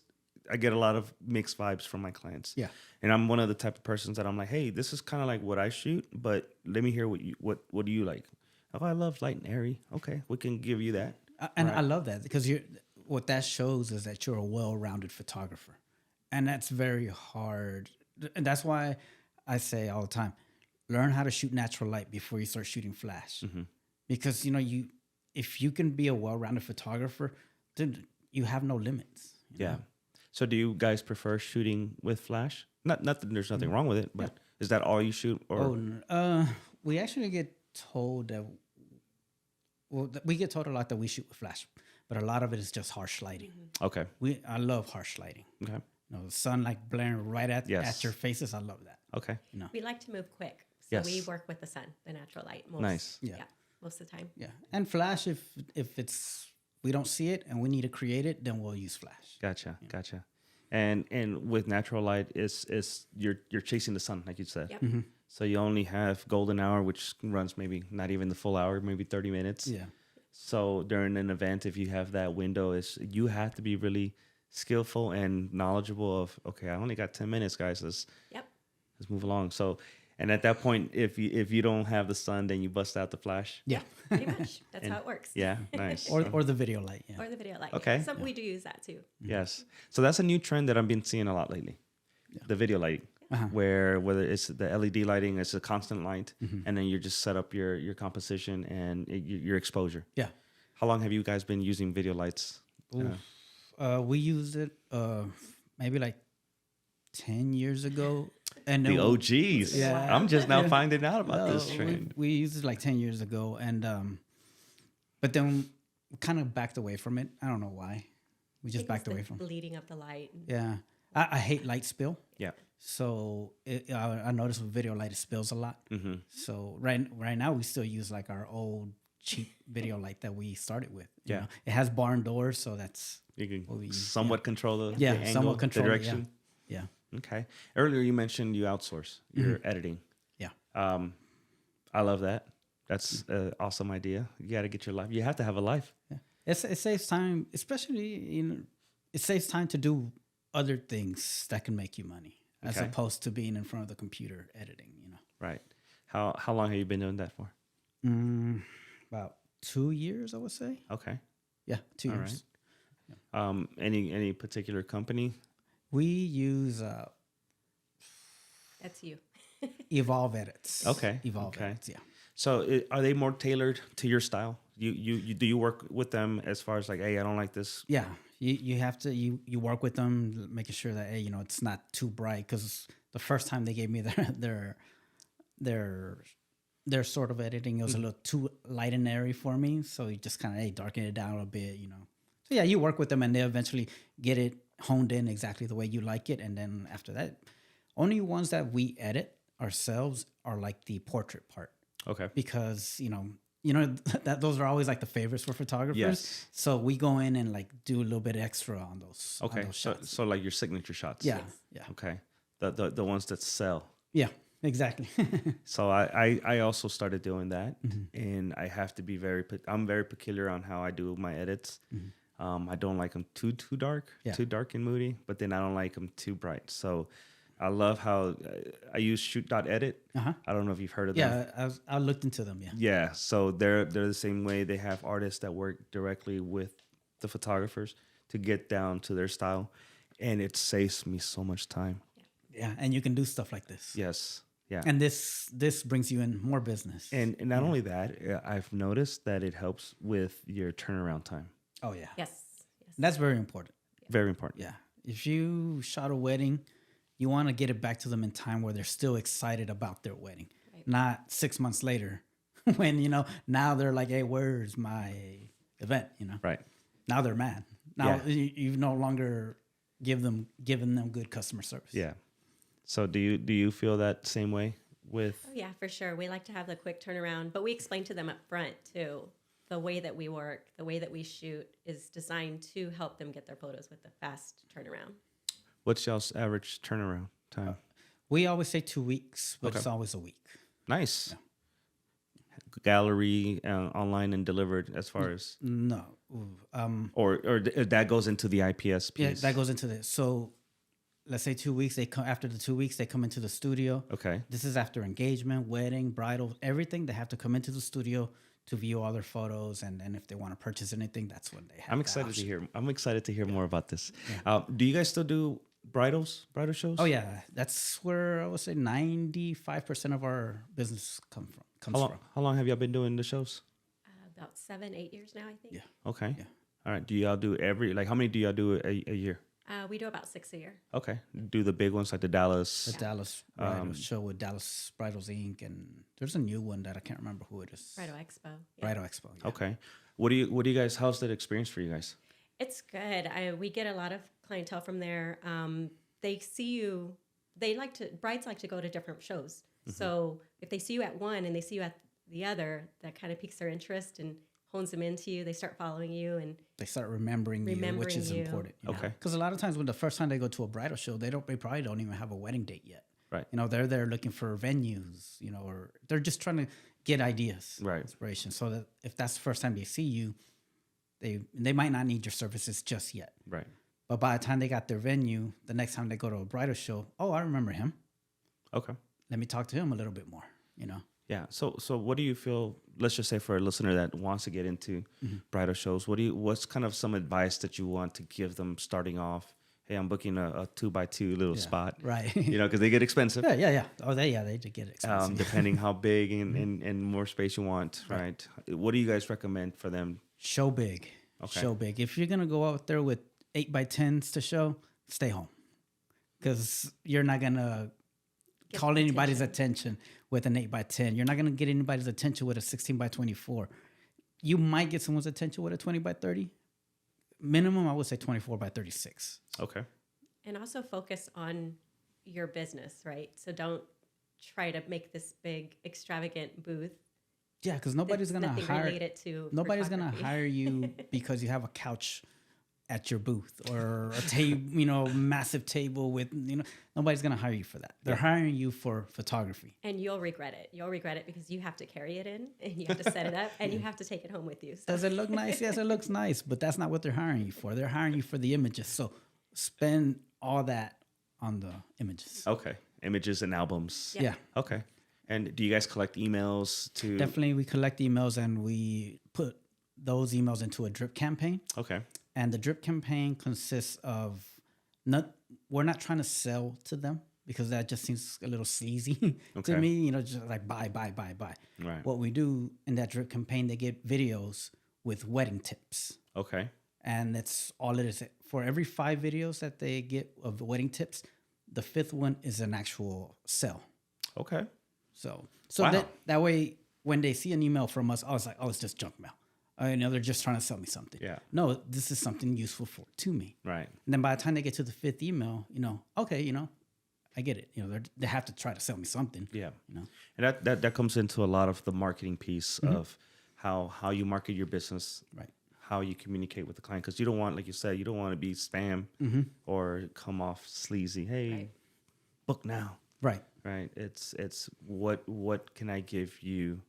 I get a lot of mixed vibes from my clients. Yeah. And I'm one of the type of persons that I'm like, hey, this is kind of like what I shoot, but let me hear what do you like? Oh, I love light and airy. Okay, we can give you that. And I love that because what that shows is that you're a well-rounded photographer, and that's very hard. And that's why I say all the time, learn how to shoot natural light before you start shooting flash, because if you can be a well-rounded photographer, then you have no limits. You Yeah. know? So do you guys prefer shooting with flash? Not that there's nothing wrong with it, but is that all you shoot? Or We actually get told that. Well, we get told a lot that we shoot with flash, but a lot of it is just harsh lighting. okay, I love harsh lighting. okay, You know, the sun like blaring right at Yes. your faces. I love that. okay. You know. We like to move quick. So Yes. we work with the sun, the natural light. Nice. Yeah. Most of the time. Yeah, and flash if we don't see it and we need to create it, then we'll use flash. Gotcha. And with natural light, is you're chasing the sun, like you said. Yep. So you only have golden hour, which runs maybe not even the full hour, maybe 30 minutes. Yeah, So during an event, if you have that window, you have to be really skillful and knowledgeable of, okay, I only got 10 minutes, guys. Let's move along. So, and at that point, if you don't have the sun, then you bust out the flash. yeah, Pretty much. That's how it works. Yeah, nice. or the video light. Yeah, Or the video light. Okay. So we do use that too. Yes. So that's a new trend that I've been seeing a lot lately. The video lighting, whether it's the LED lighting, it's a constant light, and then you just set up your composition and your exposure. yeah. How long have you guys been using video lights? We used it maybe like 10 years ago. And The then OGs. Yeah. I'm just now finding out about this we trend. used it like 10 years ago, and but then we kind of backed away from it. I don't know why. We just backed away from it. Bleeding of the light. Yeah. I hate light spill. Yeah. So I noticed with video light, it spills a lot. So right now we still use like our old cheap video light that we started with. You Yeah. know? It has barn doors, so that's You can what we use. somewhat control the angle, somewhat control the it, direction. Yeah. Okay. Earlier you mentioned you outsource your editing. Yeah. I love that. That's an awesome idea. You got to get your life. You have to have a life. Yeah. It saves time, especially it saves time to do other things that can make you money, as Okay. opposed to being in front of the computer editing. You know, Right. How long have you been doing that for? about 2 years, I would say. Okay. Yeah, 2 All years. right. Any particular company? We use That's you. Evolve Edits. Okay, Evolve okay. Edits. Yeah. So are they more tailored to your style? You do you work with them as far as like, hey, I don't like this. Yeah, you have to you work with them, making sure that hey, it's not too bright. Because the first time they gave me their sort of editing, it was a little too light and airy for me. So you just kind of darken it down a bit, So yeah, you work with them, and they eventually get it honed in exactly the way you like it. And then after that, only ones that we edit ourselves are like the portrait part, Okay. because that those are always like the favorites for photographers. Yes. So we go in and like do a little bit extra on those. Okay. On those So shots. like your signature shots. Yeah. Yeah. Okay. The ones that sell. Yeah. Exactly. So I also started doing that, and I have to be I'm very peculiar on how I do my edits. I don't like them too dark, Yeah. too dark and moody, but then I don't like them too bright. So I love how I use shoot.edit. Uh-huh. I don't know if you've heard of them. Yeah, I looked into them. Yeah. Yeah, so they're the same way. They have artists that work directly with the photographers to get down to their style, and it saves me so much time. Yeah, and you can do stuff like this. Yes, yeah. And this brings you in more business. And not only that, I've noticed that it helps with your turnaround time. Oh yeah. Yes. That's very important. Very important. Yeah. If you shot a wedding, you want to get it back to them in time where they're still excited about their wedding. Right. Not 6 months later when, now they're like, hey, where's my event? Right. Now they're mad. Now Yeah. you've no longer given them good customer service. Yeah. So do you feel that same way with? Oh, yeah, for sure. We like to have the quick turnaround, but we explain to them up front too. The way that we work, the way that we shoot is designed to help them get their photos with a fast turnaround. What's y'all's average turnaround time? We always say 2 weeks, but Okay. it's always a week. Nice. Gallery online and delivered as far as No. or that goes into the IPS piece. Yeah, that goes into this. So let's say 2 weeks, they come after the 2 weeks, they come into the studio. Okay. This is after engagement, wedding, bridal, everything. They have to come into the studio to view all their photos, and if they want to purchase anything, that's when they have. I'm that excited to option. hear. I'm excited to hear more about this. Do you guys still do bridal shows? Oh yeah, that's where I would say 95% of our business comes from. How long have y'all been doing the shows? About 7-8 years now, I think. Yeah. Okay. Yeah. All right. Do y'all do how many do y'all do a year? We do about 6 a year. Okay. Do the big ones like the Dallas. The Dallas Bridal show with Dallas Bridals Inc. And there's a new one that I can't remember who it is. Bridal Expo. Yeah. Bridal Expo. Yeah. Okay. What do you guys? How's that experience for you guys? It's good. We get a lot of clientele from there. They see you. Brides like to go to different shows. So if they see you at one and they see you at the other, that kind of piques their interest and hones them into you. They start following you, and They start remembering you, which is important. Okay. Because a lot of times when the first time they go to a bridal show, they probably don't even have a wedding date yet. Right. They're there looking for venues, or they're just trying to get ideas, Right. inspiration. So that if that's the first time they see you, they might not need your services just yet. Right. But by the time they got their venue, the next time they go to a bridal show, oh, I remember him. Okay. Let me talk to him a little bit more, Yeah. So what do you feel? Let's just say for a listener that wants to get into bridal shows, what's kind of some advice that you want to give them starting off? Hey, I'm booking a 2x2 little spot, Right. because they get expensive. yeah. Oh, they did get expensive. Depending how big and more space you want, right? What do you guys recommend for them? Show big. Okay. Show big. If you're gonna go out there with 8x10s to show, stay home, because you're not gonna call some anybody's attention with an 8x10. You're not gonna get anybody's attention with a 16x24. You might get someone's attention with a 20x30. Minimum, I would say 24x36. Okay. and also focus on your business, right? So don't try to make this big extravagant booth. Yeah, because nobody's that's gonna nothing hire. related to Nobody's gonna photography. hire you because you have a couch at your booth or a table, massive table with, nobody's gonna hire you for that. They're hiring you for photography. And you'll regret it. You'll regret it because you have to carry it in and you have to set it up and you have to take it home with you. So Does it look nice? Yes, it looks nice, but that's not what they're hiring you for. They're hiring you for the images. So spend all that on the images. Okay. Images and albums. Yeah, Okay. And do you guys collect emails to? definitely. We collect emails and we put those emails into a drip campaign. Okay. And the drip campaign consists of we're not trying to sell to them because that just seems a little sleazy Okay. to me, just like buy. Right. What we do in that drip campaign, they get videos with wedding tips. Okay. And that's all it is. For every 5 videos that they get of wedding tips, the 5th one is an actual sell. Okay. So Wow. that way, when they see an email from us, I was like, oh, it's just junk mail. They're just trying to sell me something. Yeah. No, this is something useful to me. Right. And then by the time they get to the 5th email, okay, I get it. They have to try to sell me something. Yeah. And that comes into a lot of the marketing piece of how you market your business, Right. how you communicate with the client, because you don't want, like you said, you don't want to be spam or come off sleazy. Hey, Right. book now. Right. Right. It's what can I give you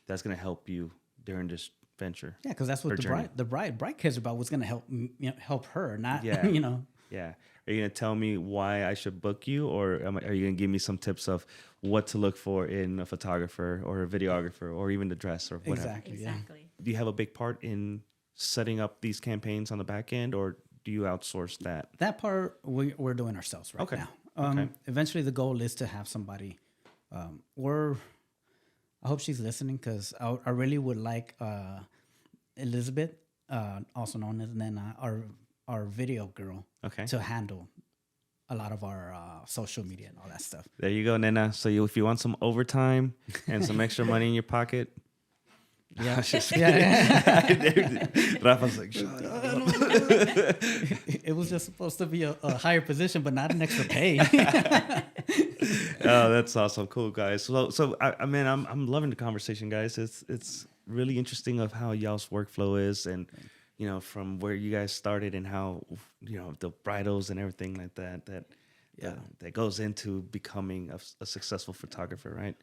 that's going to help you during this venture. Yeah, because that's or what journey. the bride cares about. What's going to help her, not Yeah. you know. Yeah. Are you gonna tell me why I should book you, or are you gonna give me some tips of what to look for in a photographer or a videographer or even the dress or whatever? Exactly. Exactly. Do you have a big part in setting up these campaigns on the back end, or do you outsource that? That part we're doing ourselves right Okay. now. Okay. Eventually, the goal is to have somebody. I hope she's listening because I really would like Elizabeth, also known as Nena, our video girl, Okay. to handle a lot of our social media and all that stuff. There you go, Nena. So if you want some overtime and some extra money in your pocket, Yeah, just yeah. Rafa's like, shut up. It was just supposed to be a higher position, but not an extra pay. Oh, that's awesome. Cool, guys. So I mean, I'm loving the conversation, guys. It's really interesting of how y'all's workflow is, and from where you guys started and how the bridals and everything like that goes into becoming a successful photographer, right?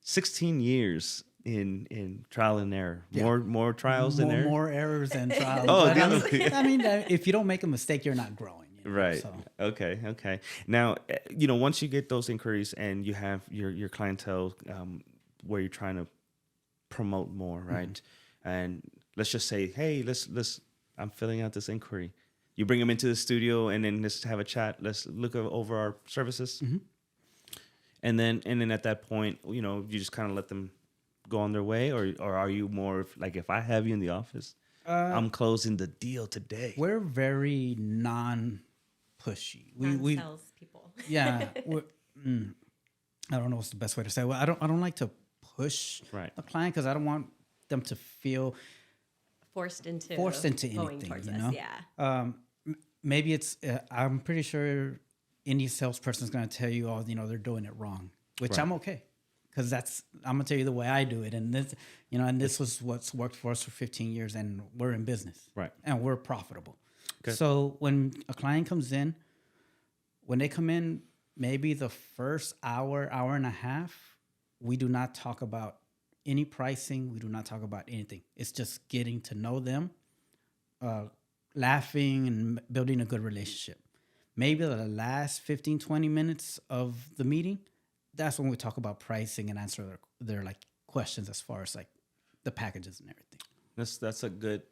16 years in trial and error. Yeah. More trials than error. More errors than trials. Oh, But yeah. I mean, if you don't make a mistake, you're not growing. Right. So. Okay. Now, once you get those inquiries and you have your clientele where you're trying to promote more, right? And let's just say, hey, let's I'm filling out this inquiry. You bring them into the studio and then let's have a chat. Let's look over our services. And then at that point, you just kind of let them go on their way, or are you more like, if I have you in the office, I'm closing the deal today? We're very non-pushy. We Sales people. yeah. I don't know what's the best way to say it. Well, I don't like to push Right. a client because I don't want them to feel Forced into going anything towards towards us. us. Yeah. Maybe it's. I'm pretty sure any salesperson is going to tell you, oh, they're doing it wrong, which Right. I'm okay, because I'm gonna tell you the way I do it, and this was what's worked for us for 15 years, and we're in business, Right. and we're profitable. Good. So when a client comes in, when they come in, maybe the first hour and a half, we do not talk about any pricing. We do not talk about anything. It's just getting to know them, laughing and building a good relationship. Maybe the last 15, 20 minutes of the meeting, that's when we talk about pricing and answer their like questions as far as like the packages and everything. That's a good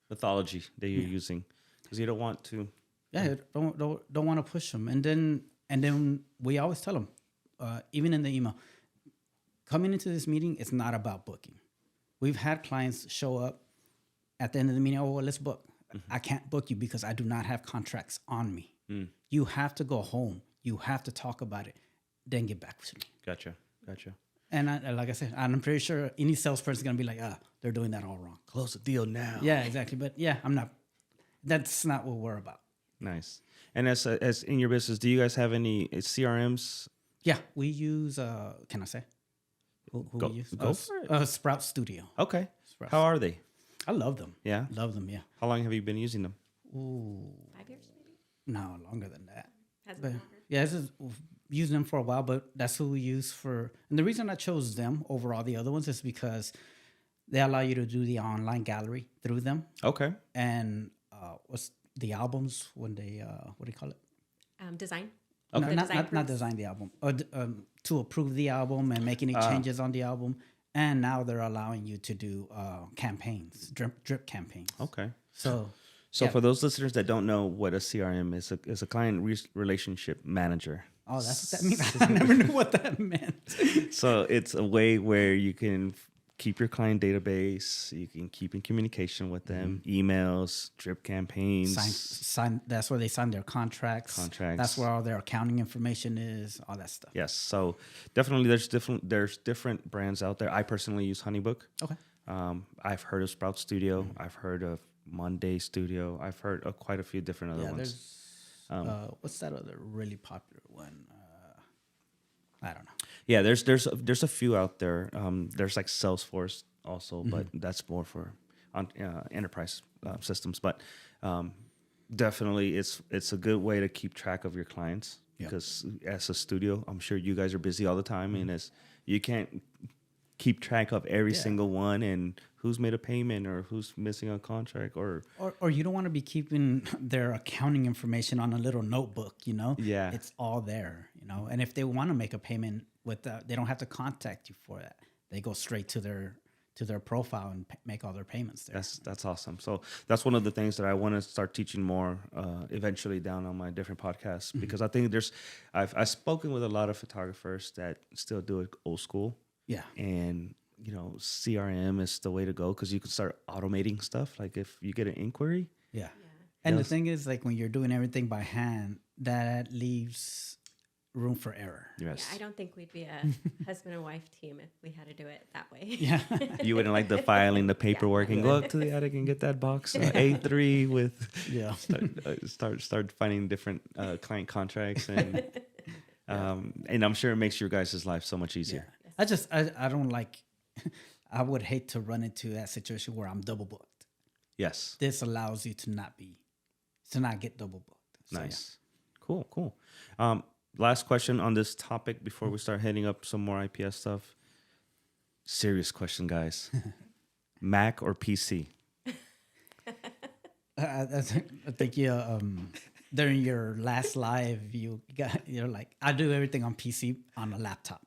mythology that you're using, because you don't want to. Yeah, don't want to push them. And then we always tell them, even in the email, coming into this meeting, it's not about booking. We've had clients show up at the end of the meeting, oh, well, let's book. I can't book you because I do not have contracts on me. You have to go home. You have to talk about it, then get back to me. Gotcha. And like I said, I'm pretty sure any salesperson is going to be like, they're doing that all wrong. Close the deal now. Yeah, exactly. But yeah, that's not what we're about. Nice. And as in your business, do you guys have any CRMs? Yeah, we use, can I say? Who Go- we use? go for it. Sprout Studio. Okay. Sprout. How are they? I love them. Yeah. Love them, yeah. How long have you been using them? Ooh, 5 years maybe. no, longer than that. Has it But, longer? yeah, we've used them for a while, but that's who we use for. And the reason I chose them over all the other ones is because they allow you to do the online gallery through them. Okay. And what's the albums when they, what do you call it? Design. No, The design not proofs. design the album, to approve the album and make any changes on the album. And now they're allowing you to do campaigns, drip campaigns. Okay. So So yeah. for those listeners that don't know what a CRM is a client relationship manager. Oh, that's what that means. I never knew what that meant. So it's a way where you can keep your client database. You can keep in communication with them, emails, drip campaigns. Sign. That's where they sign their contracts. That's where all their accounting information is. All that stuff. Yes. So definitely there's different brands out there. I personally use Honeybook. Okay. I've heard of Sprout Studio. I've heard of Monday Studio. I've heard of quite a few different other ones. There's what's that other really popular one? I don't know. Yeah, there's a few out there. There's like Salesforce also, but that's more for enterprise systems. But definitely, it's a good way to keep track of your clients, because as a studio, I'm sure you guys are busy all the time, and as you can't keep track of every Yeah. single one and who's made a payment or who's missing a contract or Or you don't want to be keeping their accounting information on a little notebook, you know? Yeah. It's all there, you know? And if they want to make a payment with that, they don't have to contact you for that. They go straight to their profile and make all their payments there. That's awesome. So that's one of the things that I want to start teaching more eventually down on my different podcasts, because I think I've spoken with a lot of photographers that still do it old school. Yeah. And, CRM is the way to go, because you can start automating stuff. Like if you get an inquiry. Yeah. And the Yes. thing is, like, when you're doing everything by hand, that leaves room for error. Yes. Yeah, I don't think we'd be a husband and wife team if we had to do it that way. Yeah. You wouldn't like the filing, the paperwork, and go up to the attic and get that box A3 with. Yeah. Start finding different client contracts and I'm sure it makes your guys' life so much easier. I don't like, I would hate to run into that situation where I'm double booked. Yes. This allows you to not get double booked. So, Nice. Cool. Last question on this topic before we start hitting up some more IPS stuff. Serious question, guys. Mac or PC? I think during your last live, you're like, I do everything on PC on a laptop.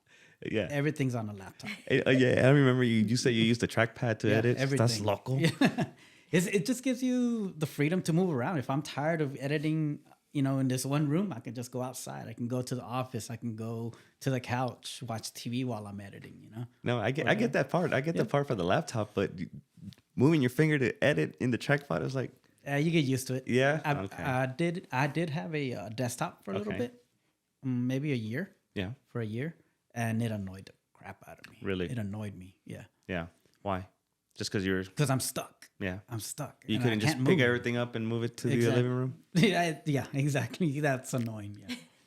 Yeah. Everything's on a laptop. Yeah, I remember you said you used the trackpad to edit. That's everything. local. Yeah. It just gives you the freedom to move around. If I'm tired of editing, in this one room, I can just go outside. I can go to the office. I can go to the couch, watch TV while I'm editing, No, I get that part. I get the part for the laptop, but moving your finger to edit in the trackpad is like, You get used to it. yeah. Okay. I did have a desktop for a little bit, maybe a year. Yeah. For a year, and it annoyed the crap out of me. Really? It annoyed me. Yeah. Yeah. Why? Just because Because I'm stuck. yeah. I'm stuck. You and couldn't I just can't pick move. everything up and move it to the Exactly. living room. Yeah, exactly. That's annoying.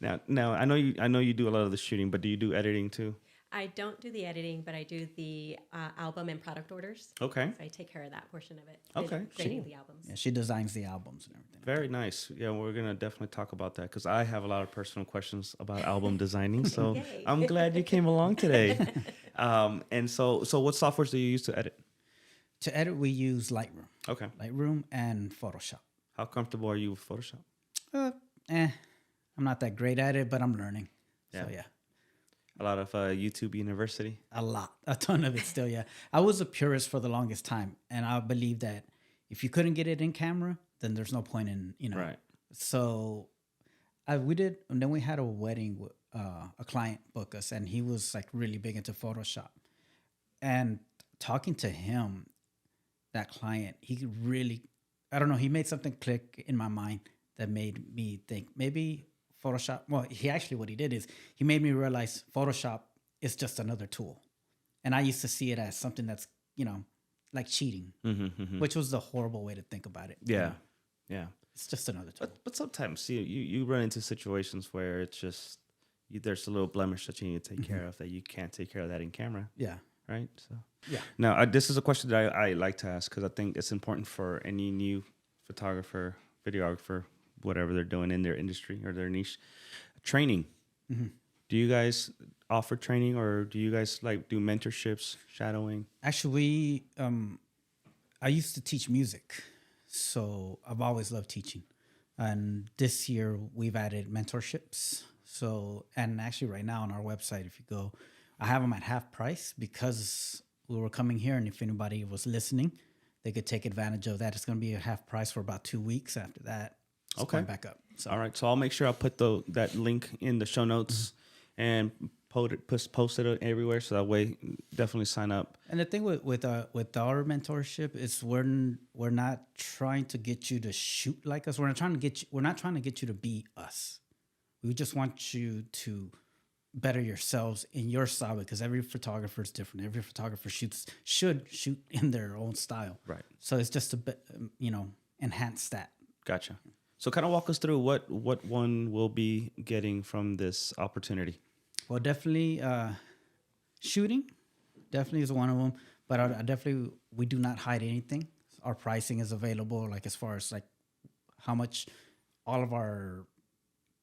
Yeah. Now I know you do a lot of the shooting, but do you do editing too? I don't do the editing, but I do the album and product orders. Okay. So I take care of that portion of it. Okay. Creating the albums. Yeah, she designs the albums and everything. Very nice. Yeah, we're gonna definitely talk about that because I have a lot of personal questions about album designing. So Yay. I'm glad you came along today. And so what softwares do you use to edit? To edit, we use Okay. Lightroom and Photoshop. How comfortable are you with Photoshop? I'm not that great at it, but I'm learning. Yeah. So yeah, A lot of YouTube University. a ton of it still. Yeah, I was a purist for the longest time, and I believe that if you couldn't get it in camera, then there's no point in Right. So we did, and then we had a wedding. A client book us, and he was like really big into Photoshop. And talking to him, that client, he really, I don't know, he made something click in my mind that made me think maybe Photoshop. Well, what he did is he made me realize Photoshop is just another tool, and I used to see it as something that's like cheating, which was the horrible way to think about it. Yeah. Yeah. It's just another tool. But sometimes you run into situations where it's just there's a little blemish that you need to take care of that you can't take care of that in camera, Yeah. right? So Yeah. now this is a question that I like to ask because I think it's important for any new photographer, videographer, whatever they're doing in their industry or their niche. Training. Do you guys offer training or do you guys do mentorships, shadowing? Actually, I used to teach music, so I've always loved teaching. And this year we've added mentorships. So, and actually right now on our website, if you go, I have them at half price because we were coming here, and if anybody was listening, they could take advantage of that. It's going to be at half price for about 2 weeks. After that, it's going back up. So, All right. So I'll make sure I'll put that link in the show notes and post it everywhere. So that way, definitely sign up. and the thing with our mentorship is we're not trying to get you to shoot like us. We're not trying to get you to be us. We just want you to better yourselves in your style, because every photographer is different. Every photographer should shoot in their own style. Right. So it's just a bit, enhance that. Gotcha. So kind of walk us through what one will be getting from this opportunity. Well, definitely shooting definitely is one of them. But we do not hide anything. Our pricing is available, as far as how much all of our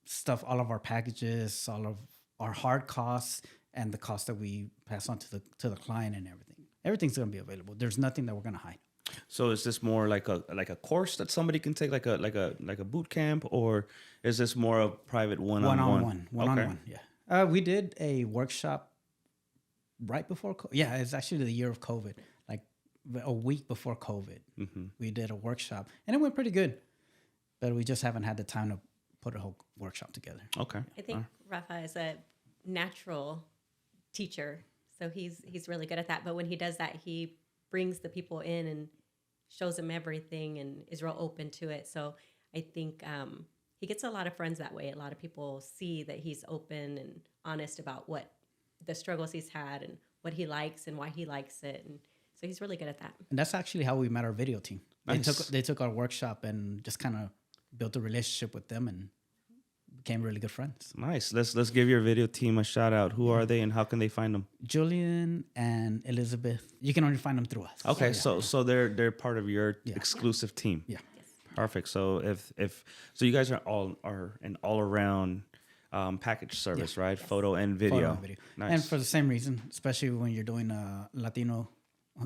stuff, all of our packages, all of our hard costs, and the cost that we pass on to the client and everything. Everything's going to be available. There's nothing that we're going to hide. So is this more like a course that somebody can take, like a boot camp, or is this more a private one-on-one? One-on-one. Yeah. We did a workshop right before. Yeah, it's actually the year of COVID, like a week before COVID. We did a workshop, and it went pretty good. But we just haven't had the time to put a whole workshop together. Okay. I think Rafa is a natural teacher, so he's really good at that. But when he does that, he brings the people in and shows them everything and is real open to it. So I think he gets a lot of friends that way. A lot of people see that he's open and honest about what the struggles he's had and what he likes and why he likes it. And so he's really good at that. And that's actually how we met our video team. Nice. They took our workshop and just kind of built a relationship with them and became really good friends. Nice. Let's give your video team a shout out. Who are they and how can they find them? Julian and Elizabeth. You can only find them through us. Okay, so they're part of your exclusive team. Yeah. Yes. Perfect. So if you guys are an all around package service, right? Yes. Photo and video. Photo and video. Nice. And for the same reason, especially when you're doing Latino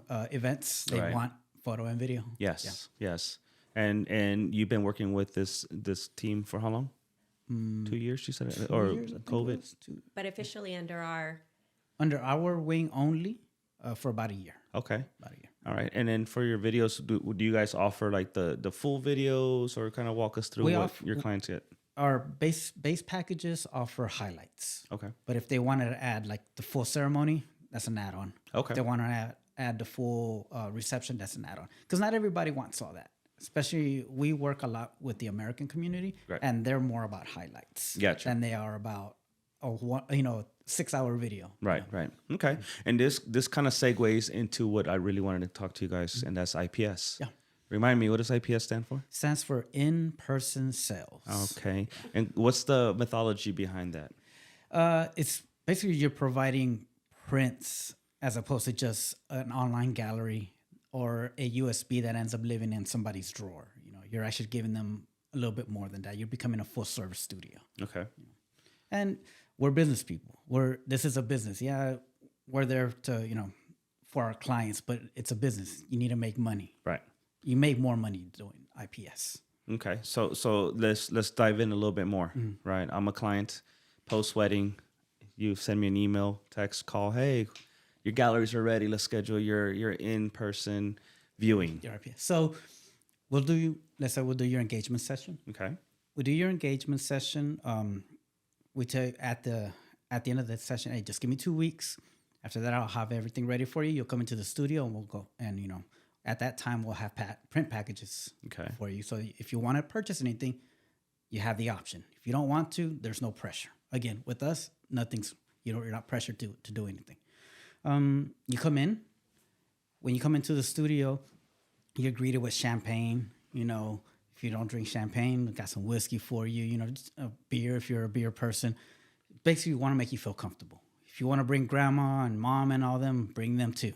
events, they want photo and video. Yes. Yeah. Yes. And you've been working with this team for how long? 2 years, you said, or years, COVID? But officially under our wing only for about a year. Okay. About a year. All right. And then for your videos, do you guys offer like the full videos, or kind of walk us through what your clients get? Our base packages offer highlights. Okay. But if they wanted to add like the full ceremony, that's an add-on. Okay. If they want to add the full reception, that's an add-on. Because not everybody wants all that. Especially, we work a lot with the American community, and they're more about highlights than they are about a 6-hour video. Right, right. Okay. And this kind of segues into what I really wanted to talk to you guys, and that's IPS. Yeah. Remind me, what does IPS stand for? Stands for in-person sales. Okay. And what's the mythology behind that? It's basically you're providing prints as opposed to just an online gallery or a USB that ends up living in somebody's drawer. You're actually giving them a little bit more than that. You're becoming a full service studio. Okay. And we're business people. This is a business. Yeah, we're there to, for our clients, but it's a business. You need to make money. Right. You make more money doing IPS. Okay. So let's dive in a little bit more. Right. I'm a client, post-wedding. You send me an email, text, call. Hey, your galleries are ready. Let's schedule your in-person viewing. Your IPS. So let's say we'll do your engagement session. Okay. We do your engagement session. We tell you at the end of the session, hey, just give me 2 weeks. After that, I'll have everything ready for you. You'll come into the studio and we'll go. And, at that time, we'll have print packages for you. So if you want to purchase anything, you have the option. If you don't want to, there's no pressure. Again, with us, you're not pressured to do anything. You come in. When you come into the studio, you're greeted with champagne. If you don't drink champagne, we got some whiskey for you. Just a beer if you're a beer person. Basically, we want to make you feel comfortable. If you want to bring grandma and mom and all them, bring them too.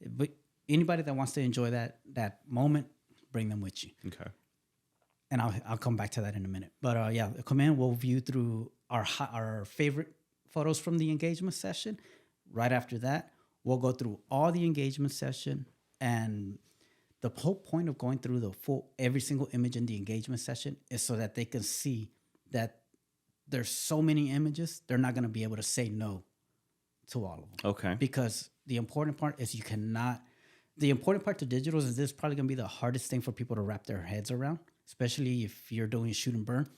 But anybody that wants to enjoy that moment, bring them with you. Okay. And I'll come back to that in a minute. But come in. We'll view through our favorite photos from the engagement session. Right after that, we'll go through all the engagement session, and the whole point of going through every single image in the engagement session is so that they can see that there's so many images, they're not going to be able to say no to all of them. Okay. Because the important part is the important part to digitals is this is probably going to be the hardest thing for people to wrap their heads around, especially if you're doing shoot and burn.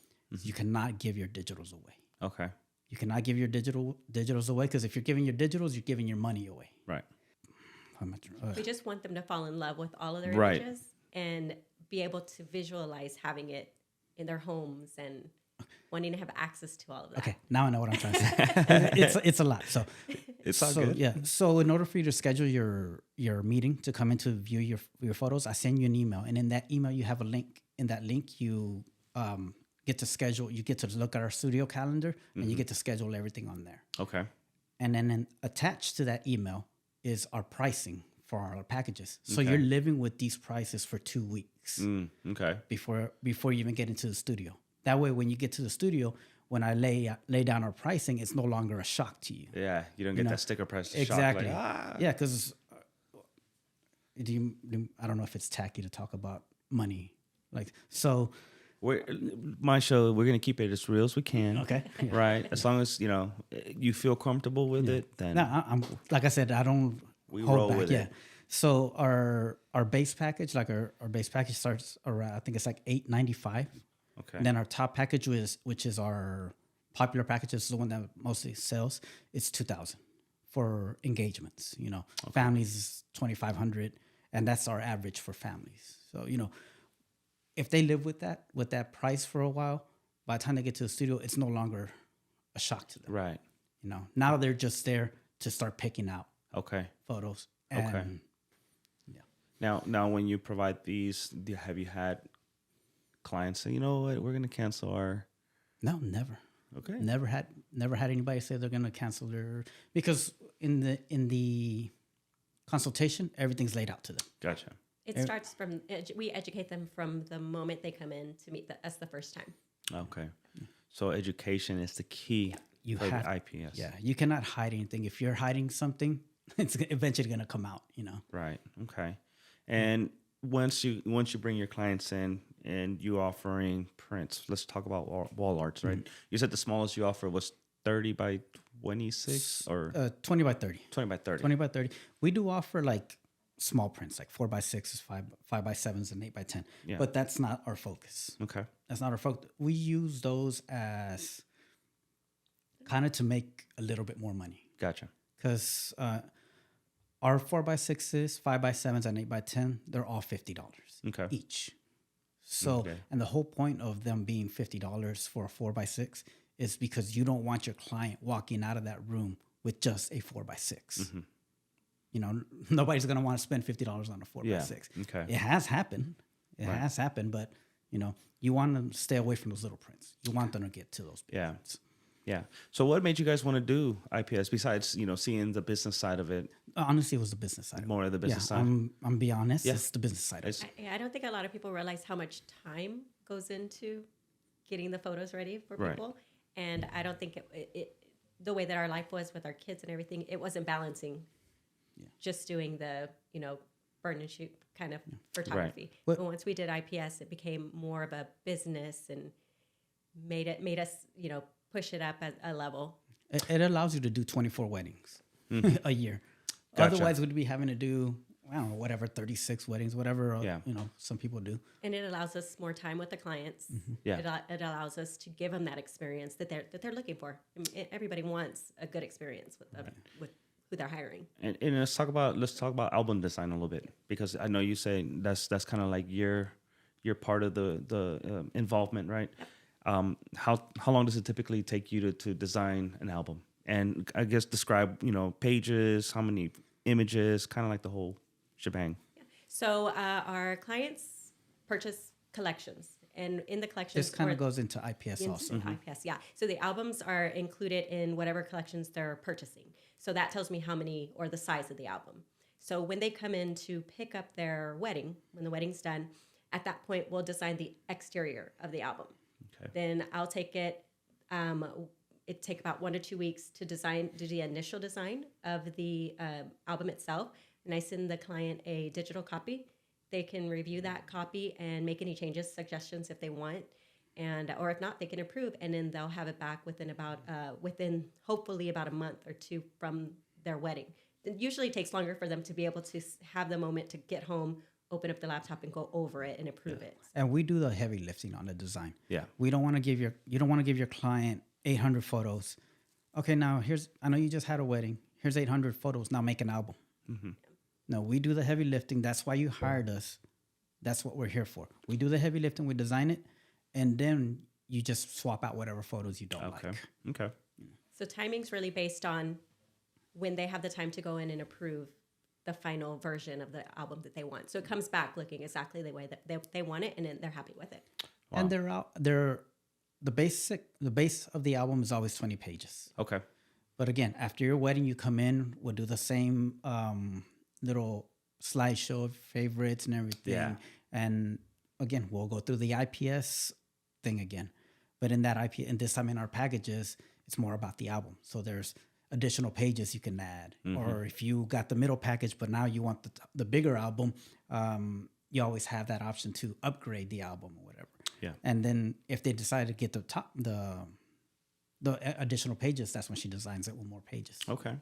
You cannot give your digitals away. Okay. You cannot give your digitals away, because if you're giving your digitals, you're giving your money away. Right. We just want them to fall in love with all of their images and be able to visualize having it in their homes and wanting to have access to all of that. Okay, now I know what I'm trying to say. it's a lot. So it's all good. Yeah. So in order for you to schedule your meeting to come in to view your photos, I send you an email, and in that email you have a link. In that link, you get to schedule. You get to look at our studio calendar, and you get to schedule everything on there. Okay. And then attached to that email is our pricing for our packages. So you're living with these prices for 2 weeks. Okay. Before you even get into the studio. That way, when you get to the studio, when I lay down our pricing, it's no longer a shock to you. Yeah, you don't get that sticker price Exactly. shock. Like, Yeah, because I don't know if it's tacky to talk about money. Like, so my show, we're gonna keep it as real as we can. Okay. Yeah. Right. As long as you feel comfortable with it, then no, I'm like I said, I don't hold roll back. with it. So our base package, like our base package starts around, I think it's like $895. okay. And then our top package, which is our popular package, is the one that mostly sells. It's $2,000 for engagements. Families is $2,500, and that's our average for families. So if they live with that price for a while, by the time they get to the studio, it's no longer a shock to them. Right. Now they're just there to start picking out Okay. photos. Okay. And, Now, when you provide these, have you had clients say, you know what, we're gonna cancel our? No, never. Okay. Never had anybody say they're going to cancel their, because in the consultation, everything's laid out to them. Gotcha. It starts from, we educate them from the moment they come in to meet us the first time. Okay. So education is the key for the IPS. Yeah, you cannot hide anything. If you're hiding something, it's eventually going to come out. Right. Okay. And once you bring your clients in and you offering prints, let's talk about wall arts, right? You said the smallest you offer was 30 by 26 or 20 by 30. 20 by 30. 20 by 30. We do offer like small prints, like 4x6s, 5x7s, and 8x10. Yeah. But that's not our focus. Okay. That's not our focus. We use those as kind of to make a little bit more money. Gotcha. Because our 4x6s, 5x7s, and 8x10, they're all $50 Okay. each. So, and the whole point of them being $50 for a 4x6 is because you don't want your client walking out of that room with just a 4x6. Nobody's going to want to spend $50 on a 4x6. Okay. It has happened. It has happened, but you want them to stay away from those little prints. You want them to get to those big prints. Yeah. So what made you guys want to do IPS besides, seeing the business side of it? Honestly, it was the business side. More of the business side. I'm be honest. It's the business side. I don't think a lot of people realize how much time goes into getting the photos ready for people. And I don't think it the way that our life was with our kids and everything, it wasn't balancing just doing the, burn and shoot kind of photography. Right. But once we did IPS, it became more of a business and made us, push it up at a level. It allows you to do 24 weddings a year. Gotcha. Otherwise, we'd be having to do, I don't know, whatever, 36 weddings, whatever, some people do. And it allows us more time with the clients. Yeah. It allows us to give them that experience that they're looking for. I mean, everybody wants a good experience with who they're hiring. And let's talk about album design a little bit, because I know you say that's kind of like your part of the involvement, right? Yep. How long does it typically take you to design an album? And I guess describe, pages, how many images, kind of like the whole shebang. Yeah. So our clients purchase collections, and in the collections, This kind of goes into IPS also. IPS, yeah. So the albums are included in whatever collections they're purchasing. So that tells me how many or the size of the album. So when they come in to pick up their wedding, when the wedding's done, at that point we'll design the exterior of the album. Okay. Then I'll take it. It take about 1 to 2 weeks to do the initial design of the album itself, and I send the client a digital copy. They can review that copy and make any changes, suggestions if they want, or if not, they can approve, and then they'll have it back within hopefully about a month or two from their wedding. It usually takes longer for them to be able to have the moment to get home, open up the laptop, and go over it and approve it. And we do the heavy lifting on the design. Yeah. We don't want to give you don't want to give your client 800 photos. Okay, now I know you just had a wedding. Here's 800 photos. Now make an album. Mm-hmm. No, we do the heavy lifting. That's why you hired us. That's what we're here for. We do the heavy lifting. We design it, and then you just swap out whatever photos you don't like. Okay. So timing's really based on when they have the time to go in and approve the final version of the album that they want. So it comes back looking exactly the way that they want it, and then they're happy with it. Wow. And the base of the album is always 20 pages. Okay. But again, after your wedding, you come in, we'll do the same little slideshow of favorites and everything. Yeah. And again, we'll go through the IPS thing again. But in that IP, and this time in our packages, it's more about the album. So there's additional pages you can add. Or if you got the middle package, but now you want the bigger album, you always have that option to upgrade the album or whatever. Yeah. And then if they decide to get the additional pages, that's when she designs it with more pages. Okay.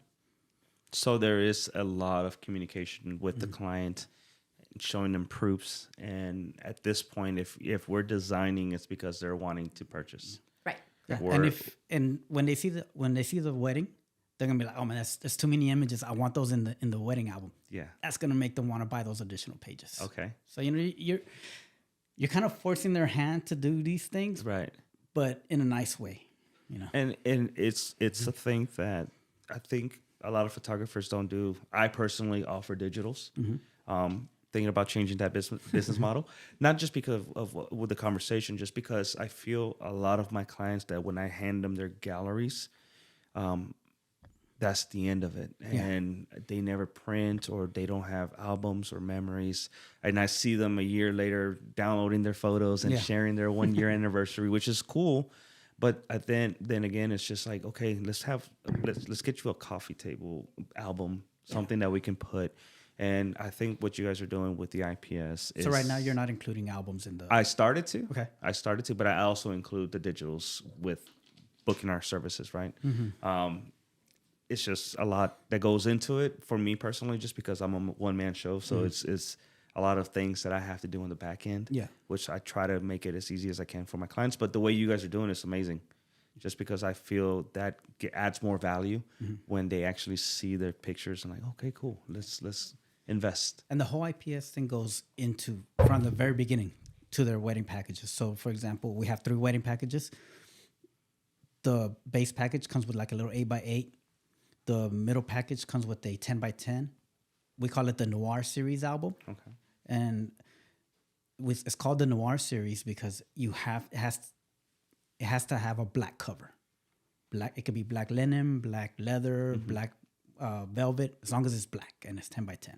So there is a lot of communication with the client, showing them proofs. And at this point, if we're designing, it's because they're wanting to purchase. Right. Yeah. Or- And when they see the wedding, they're gonna be like, oh man, there's too many images. I want those in the wedding album. Yeah. That's gonna make them want to buy those additional pages. Okay. So you're kind of forcing their hand to do these things, Right. but in a nice way, And it's a thing that I think a lot of photographers don't do. I personally offer digitals. Thinking about changing that business model, not just because of with the conversation, just because I feel a lot of my clients that when I hand them their galleries, that's the end of it, and they never print or they don't have albums or memories. And I see them a year later downloading their photos and sharing their 1 year anniversary, which is cool. But then again, it's just like, okay, let's get you a coffee table album, something that we can put. And I think what you guys are doing with the IPS is... So right now you're not including albums in the... I started to. Okay. I started to, but I also include the digitals with booking our services, right? It's just a lot that goes into it for me personally, just because I'm a one-man show. So it's a lot of things that I have to do on the back end, which I try to make it as easy as I can for my clients. But the way you guys are doing is amazing, just because I feel that adds more value when they actually see their pictures and like, okay, cool, let's invest. And the whole IPS thing goes into from the very beginning to their wedding packages. So, for example, we have 3 wedding packages. The base package comes with like a little 8x8. The middle package comes with a 10x10. We call it the Noir Series album. Okay. And it's called the Noir Series because it has to have a black cover. It could be black linen, black leather, black velvet, as long as it's black and it's 10x10.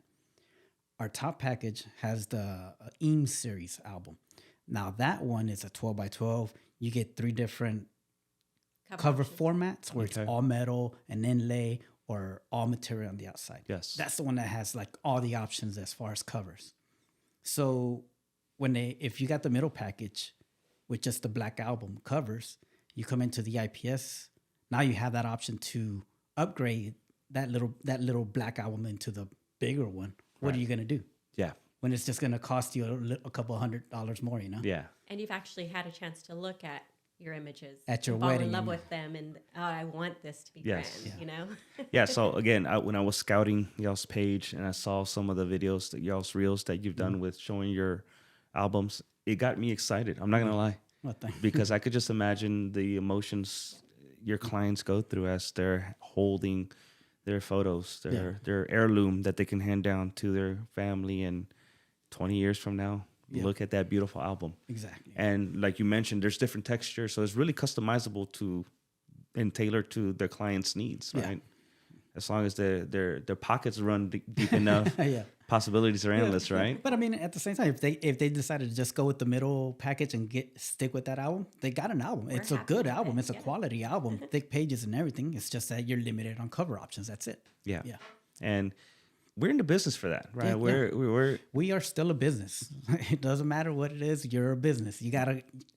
Our top package has the Eames Series album. Now that one is a 12x12. You get 3 different cover formats where it's all metal and inlay or all material on the outside. Yes. That's the one that has like all the options as far as covers. So if you got the middle package with just the black album covers, you come into the IPS. Now you have that option to upgrade that little black album into the bigger one. What are you gonna do? Yeah. When it's just gonna cost you a couple $100 more, Yeah. And you've actually had a chance to look at your images at your fall wedding, in love with them, and I want this to be grand. Yeah. So again, when I was scouting y'all's page and I saw some of the videos that y'all's reels that you've done with showing your albums, it got me excited. I'm not gonna lie, because I could just imagine the emotions your clients go through as they're holding their photos, their heirloom that they can hand down to their family, and 20 years from now, look at that beautiful album. Exactly. And like you mentioned, there's different textures, so it's really customizable to and tailored to their client's needs, right? As long as their pockets run deep enough, possibilities are endless, right? But I mean, at the same time, if they decided to just go with the middle package and stick with that album, they got an album. It's a good album. It's a quality album, thick pages and everything. It's just that you're limited on cover options. That's it. Yeah. And we're in the business for that, right? We are still a business. It doesn't matter what it is. You're a business.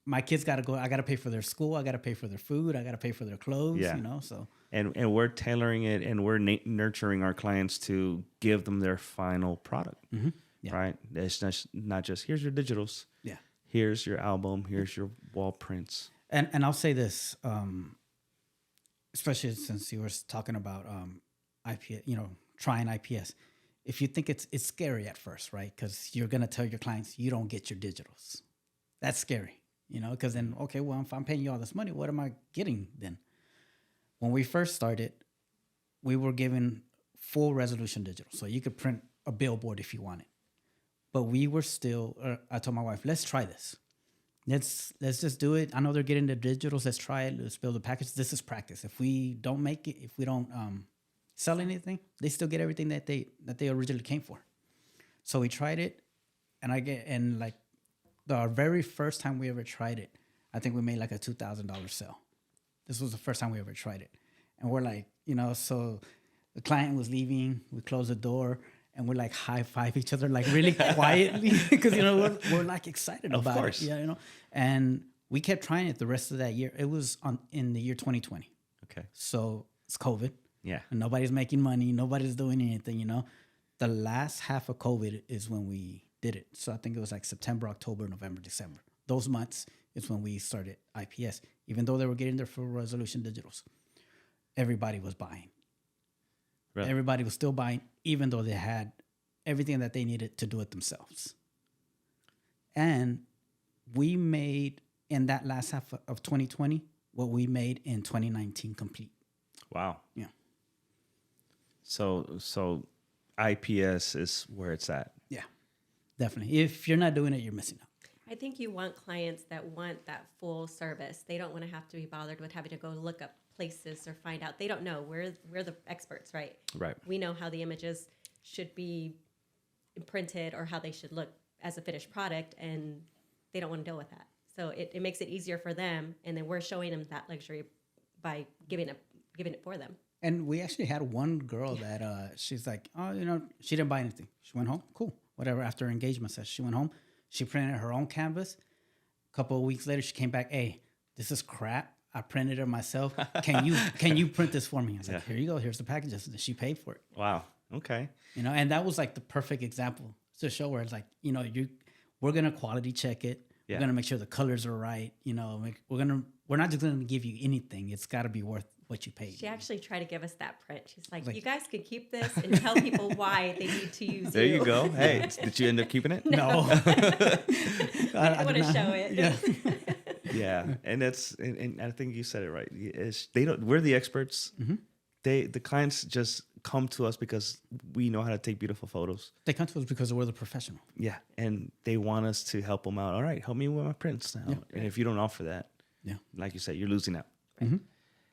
My kids gotta go. I gotta pay for their school. I gotta pay for their food. I gotta pay for their clothes. So. And we're tailoring it, and we're nurturing our clients to give them their final product, right? It's not just here's your digitals. Yeah. Here's your album. Here's your wall prints. And I'll say this, especially since you were talking about IPS, trying IPS. If you think it's scary at first, right? Because you're gonna tell your clients you don't get your digitals. That's scary, because then if I'm paying you all this money, what am I getting then? When we first started, we were given full resolution digital, so you could print a billboard if you wanted. But we were still. I told my wife, let's try this. Let's just do it. I know they're getting the digitals. Let's try it. Let's build a package. This is practice. If we don't make it, if we don't sell anything, they still get everything that they originally came for. So we tried it, and our very first time we ever tried it, I think we made like a $2,000 sale. This was the first time we ever tried it. And we're like, so the client was leaving, we closed the door, and we're like high five each other, like really quietly, because, we're like excited Of about course. it. Yeah, and we kept trying it the rest of that year. It was in the year 2020. Okay. So it's COVID. Yeah. And nobody's making money. Nobody's doing anything, The last half of COVID is when we did it. So I think it was like September, October, November, December. Those months is when we started IPS. Even though they were getting their full resolution digitals, everybody was buying. Really? Everybody was still buying, even though they had everything that they needed to do it themselves. And we made, in that last half of 2020, what we made in 2019 complete. Wow. Yeah. So IPS is where it's at. Yeah, definitely. If you're not doing it, you're missing out. I think you want clients that want that full service. They don't want to have to be bothered with having to go look up places or find out. They don't know. We're the experts, right? Right. We know how the images should be printed or how they should look as a finished product, and they don't want to deal with that. So it makes it easier for them, and then we're showing them that luxury by giving it for them. And we actually had one girl that she's like, she didn't buy anything. She went home. Cool. Whatever. After her engagement session, she went home. She printed her own canvas. A couple of weeks later, she came back. Hey, this is crap. I printed it myself. Can you print this for me? I was like, here you go. Here's the packages. And she paid for it. Wow. Okay. And that was like the perfect example to show where it's like, we're gonna quality check it. Yeah. We're gonna make sure the colors are right. We're not just gonna give you anything. It's got to be worth what you paid. She actually tried to give us that print. She's like, you guys could keep this and tell people why they need to use There you go. Hey, did you end up keeping it? No. I want to show it. Yeah. Yeah, and I think you said it right. They don't. We're the experts. Mm-hmm. The clients just come to us because we know how to take beautiful photos. They come to us because we're the professional. Yeah, and they want us to help them out. All right, help me with my prints now. Yeah. And if you don't offer that, like you said, you're losing out. Mm-hmm.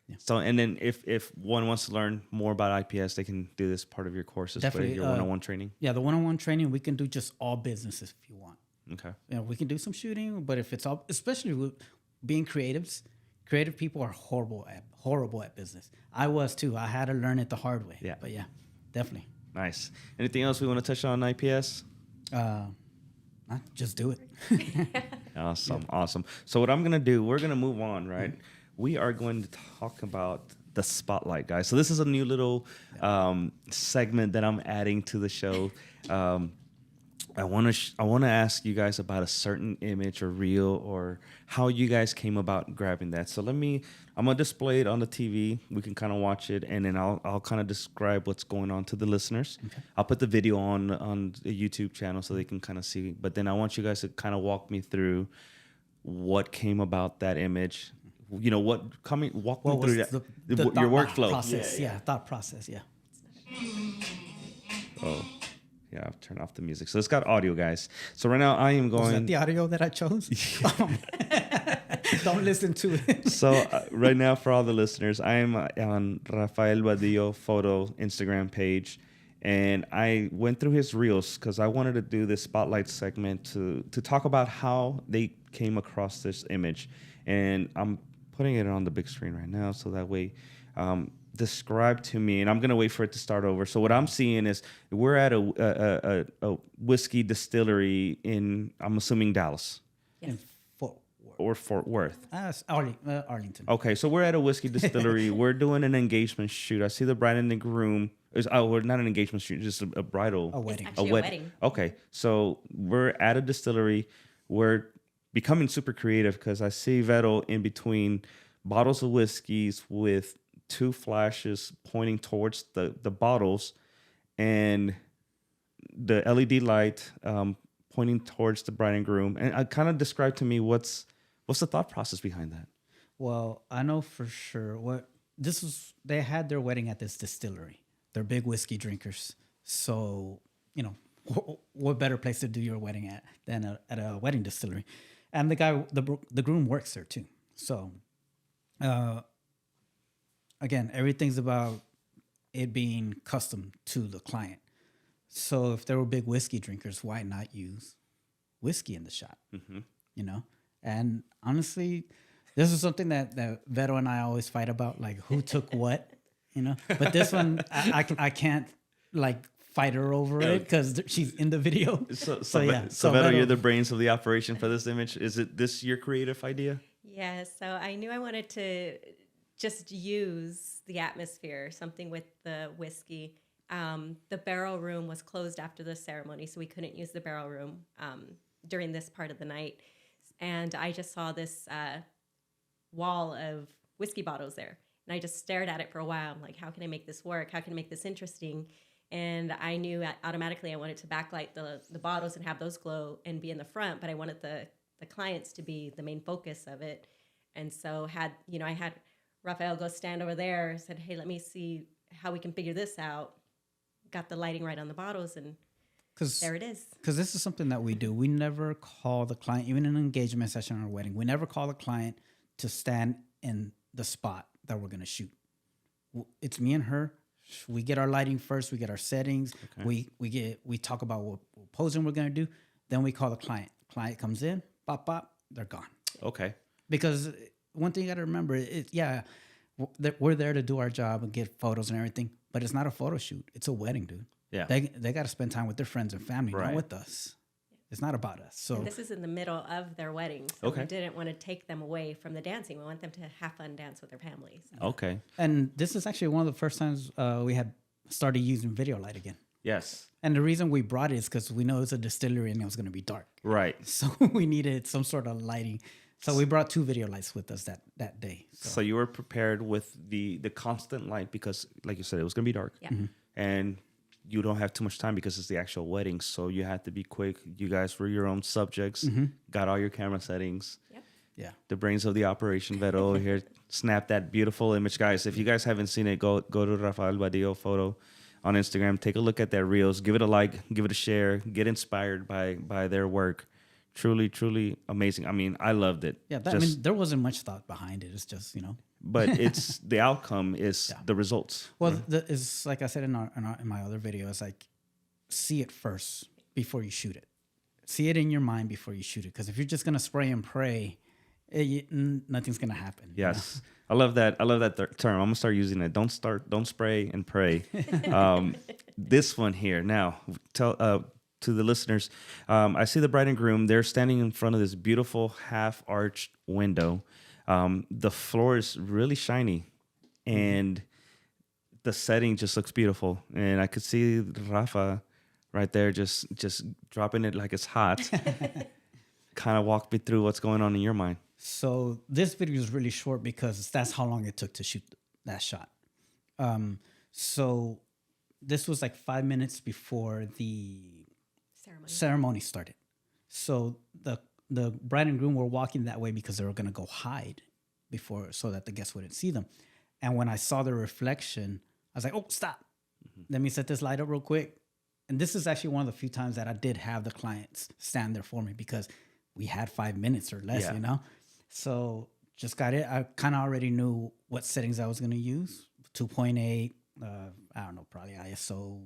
Yeah. So, and then if one wants to learn more about IPS, they can do this part of your courses, Definitely, your one-on-one training. Yeah, the one-on-one training, we can do just all businesses if you want. Okay. We can do some shooting, but if it's all, especially with being creatives, creative people are horrible at business. I was too. I had to learn it the hard way. Yeah. But yeah, definitely. Nice. Anything else we want to touch on IPS? Just do it. Awesome. So what I'm going to do, we're going to move on, right? Mm-hmm. We are going to talk about the spotlight, guys. So this is a new little segment that I'm adding to the show. I want to ask you guys about a certain image or reel or how you guys came about grabbing that. So I'm gonna display it on the TV. We can kind of watch it, and then I'll kind of describe what's going on to the listeners. Okay. I'll put the video on the YouTube channel so they can kind of see. But then I want you guys to kind of walk me through what came about that image. Walk me through that, your workflow process. Yeah, thought process. Yeah. Oh. Yeah, I've turned off the music. So it's got audio, guys. So right now I am going... Was that the audio that I chose? Don't listen to it. So right now, for all the listeners, I am on Rafael Badillo photo Instagram page. And I went through his reels because I wanted to do this spotlight segment to talk about how they came across this image. And I'm putting it on the big screen right now so that way... describe to me, and I'm gonna wait for it to start over. So what I'm seeing is we're at a whiskey distillery in, I'm assuming, Dallas. Yes. In Fort Worth. Or Fort Worth. Arlington. Okay, so we're at a whiskey distillery. We're doing an engagement shoot. I see the bride and the groom. We're not an engagement shoot, just a bridal. A wedding. It's actually a wedding. Okay, so we're at a distillery. We're becoming super creative because I see Vero in between bottles of whiskeys with two flashes pointing towards the bottles and the LED light pointing towards the bride and groom. And I kind of describe to me what's the thought process behind that. Well, I know for sure they had their wedding at this distillery. They're big whiskey drinkers. So, what better place to do your wedding at than at a wedding distillery? And the groom works there too. So, again, everything's about it being custom to the client. So if they were big whiskey drinkers, why not use whiskey in the shot? Mm-hmm. And honestly, this is something that Vero and I always fight about, like who took what, you know. But this one, I can't like fight her over it because she's in the video. So yeah. So Vero, Vero, you're the brains of the operation for this image. Is it this your creative idea? Yeah, so I knew I wanted to just use the atmosphere, something with the whiskey. The barrel room was closed after the ceremony, so we couldn't use the barrel room during this part of the night. And I just saw this wall of whiskey bottles there. And I just stared at it for a while. I'm like, how can I make this work? How can I make this interesting? And I knew automatically I wanted to backlight the bottles and have those glow and be in the front, but I wanted the clients to be the main focus of it. And so I had Rafael go stand over there, said, hey, let me see how we can figure this out. Got the lighting right on the bottles, and there it is. Because this is something that we do. We never call the client, even in an engagement session or a wedding, we never call the client to stand in the spot that we're going to shoot. It's me and her. We get our lighting first. We get our settings. Okay. We talk about what posing we're going to do. Then we call the client. Client comes in, pop, pop, they're gone. Okay. Because one thing you got to remember is, we're there to do our job and get photos and everything, but it's not a photo shoot. It's a wedding, dude. Yeah. They got to spend time with their friends and family, right. not with us. It's not about us. So and this is in the middle of their wedding. So we didn't want to take them away from the dancing. We want them to have fun dance with their families. So. Okay. And this is actually one of the first times we had started using video light again. Yes. And the reason we brought it is because we know it's a distillery and it was going to be dark. Right. So we needed some sort of lighting. So we brought 2 video lights with us that day. So you were prepared with the constant light because, like you said, it was going to be dark. Yeah. Mm-hmm. And you don't have too much time because it's the actual wedding. So you had to be quick. You guys were your own subjects, got all your camera settings. Yep. Yeah. The brains of the operation, Vero over here. Snap that beautiful image. Guys, if you guys haven't seen it, go to Rafael Badillo photo on Instagram. Take a look at their reels. Give it a like. Give it a share. Get inspired by their work. Truly, truly amazing. I mean, I loved it. Yeah, there wasn't much thought behind it. It's just, But it's the outcome is the results. Well, it's like I said in my other video, it's like see it first before you shoot it. See it in your mind before you shoot it. Because if you're just gonna spray and pray, nothing's gonna happen. Yes, I love that. Term. I'm gonna start using it. Don't spray and pray. This one here now. Tell to the listeners, I see the bride and groom. They're standing in front of this beautiful half-arched window. The floor is really shiny, and the setting just looks beautiful. And I could see Rafa right there, just dropping it like it's hot. Kind of walk me through what's going on in your mind. So this video is really short because that's how long it took to shoot that shot. So this was like 5 minutes before the ceremony started. So the bride and groom were walking that way because they were going to go hide before so that the guests wouldn't see them. And when I saw the reflection, I was like, oh, stop. Let me set this light up real quick. And this is actually one of the few times that I did have the clients stand there for me because we had 5 minutes or less, So just got it. I kind of already knew what settings I was going to use. 2.8, I don't know, probably ISO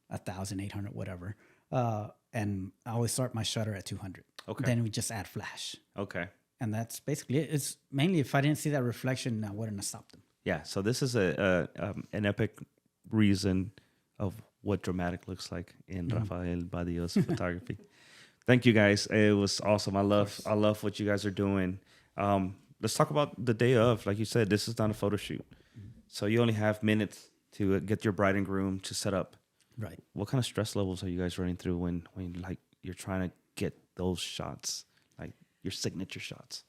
1800, whatever. And I always start my shutter at 200. Okay. Then we just add flash. Okay. And that's basically it. It's mainly if I didn't see that reflection, I wouldn't have stopped them. Yeah. So this is an epic reason of what dramatic looks like in Rafael Badillo's photography. Thank you guys. It was awesome. I love what you guys are doing. Let's talk about the day of. Like you said, this is not a photo shoot. So you only have minutes to get your bride and groom to set up. Right. What kind of stress levels are you guys running through when like you're trying to get those shots, like your signature shots?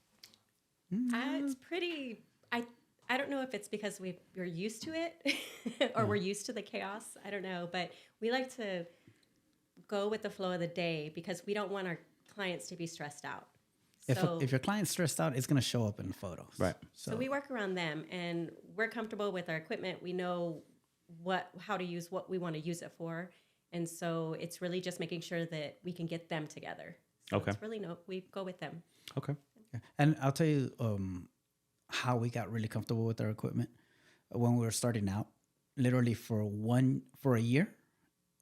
It's pretty. I don't know if it's because we're used to it or we're used to the chaos. I don't know, but we like to go with the flow of the day because we don't want our clients to be stressed out. If your client's stressed out, it's going to show up in the photos. Right. So we work around them, and we're comfortable with our equipment. We know how to use what we want to use it for, and so it's really just making sure that we can get them together. So Okay. It's really we go with them. Okay. Yeah. And I'll tell you how we got really comfortable with our equipment when we were starting out. Literally for a year,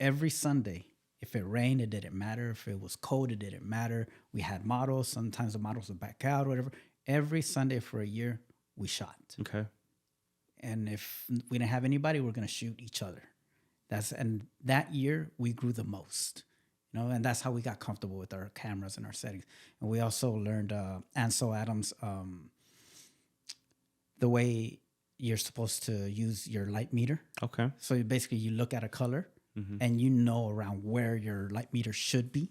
every Sunday, If it rained, it didn't matter. If it was cold, it didn't matter. We had models. Sometimes the models would back out, whatever. Every Sunday for a year, we shot. Okay. And if we didn't have anybody, we're going to shoot each other. And that year we grew the most, and that's how we got comfortable with our cameras and our settings. And we also learned Ansel Adams, the way you're supposed to use your light meter. Okay. So basically you look at a color and you know around where your light meter should be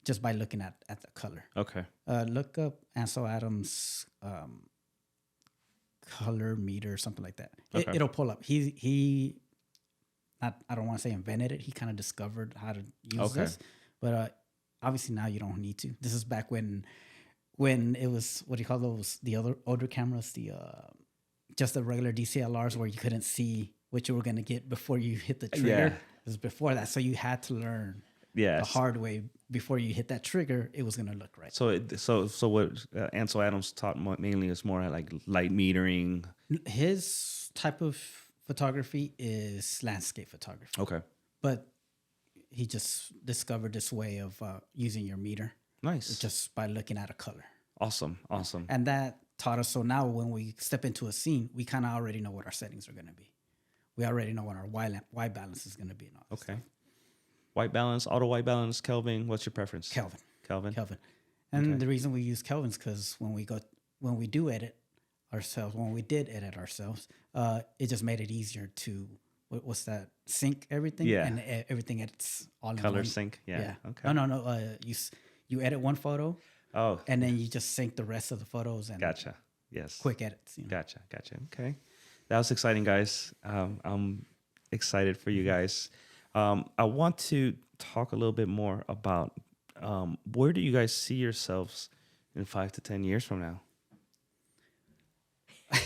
just by looking at the color. Okay. Look up Ansel Adams color meter or something like that. Okay. It'll pull up. He I don't want to say invented it. He kind of discovered how to use this. But obviously now you don't need to. This is back when it was, what do you call those? The other older cameras, just the regular DSLRs where you couldn't see what you were going to get before you hit the trigger. Yeah. It was before that. So you had to learn Yes. the hard way before you hit that trigger. It was going to look right. So what Ansel Adams taught mainly is more like light metering. His type of photography is landscape photography. Okay. But he just discovered this way of using your meter Nice. just by looking at a color. Awesome. And that taught us. So now when we step into a scene, we kind of already know what our settings are going to be. We already know what our white balance is going to be. And all that stuff. White balance, auto white balance, Kelvin. What's your preference? Kelvin. And the reason we use Kelvin is because when we did edit ourselves, it just made it easier to what's that, sync everything. Yeah. And everything edits all in Color one. sync. Yeah. Okay. No. You edit one photo. Oh. And then you just sync the rest of the photos and Gotcha. Yes. quick edits. Gotcha. Okay. That was exciting, guys. I'm excited for you guys. I want to talk a little bit more about where do you guys see yourselves in 5 to 10 years from now?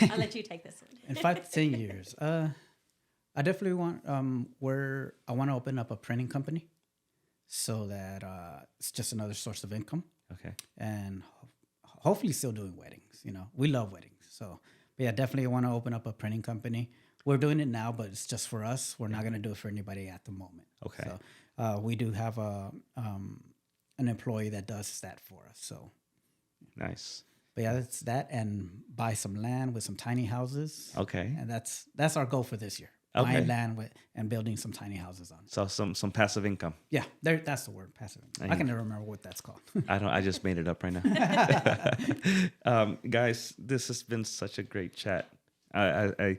I'll let you take this one. In 5 to 10 years, I definitely want I want to open up a printing company so that it's just another source of income. Okay. And hopefully still doing weddings. We love weddings. So, but yeah, definitely want to open up a printing company. We're doing it now, but it's just for us. We're not going to do it for anybody at the moment. Okay. So we do have an employee that does that for us. So Nice. but yeah, that's that, and buy some land with some tiny houses. Okay. And that's our goal for this year. Okay. Buying land and building some tiny houses on. So some passive income. Yeah, that's the word, passive income. I can never remember what that's called. I just made it up right now. Guys, this has been such a great chat. I've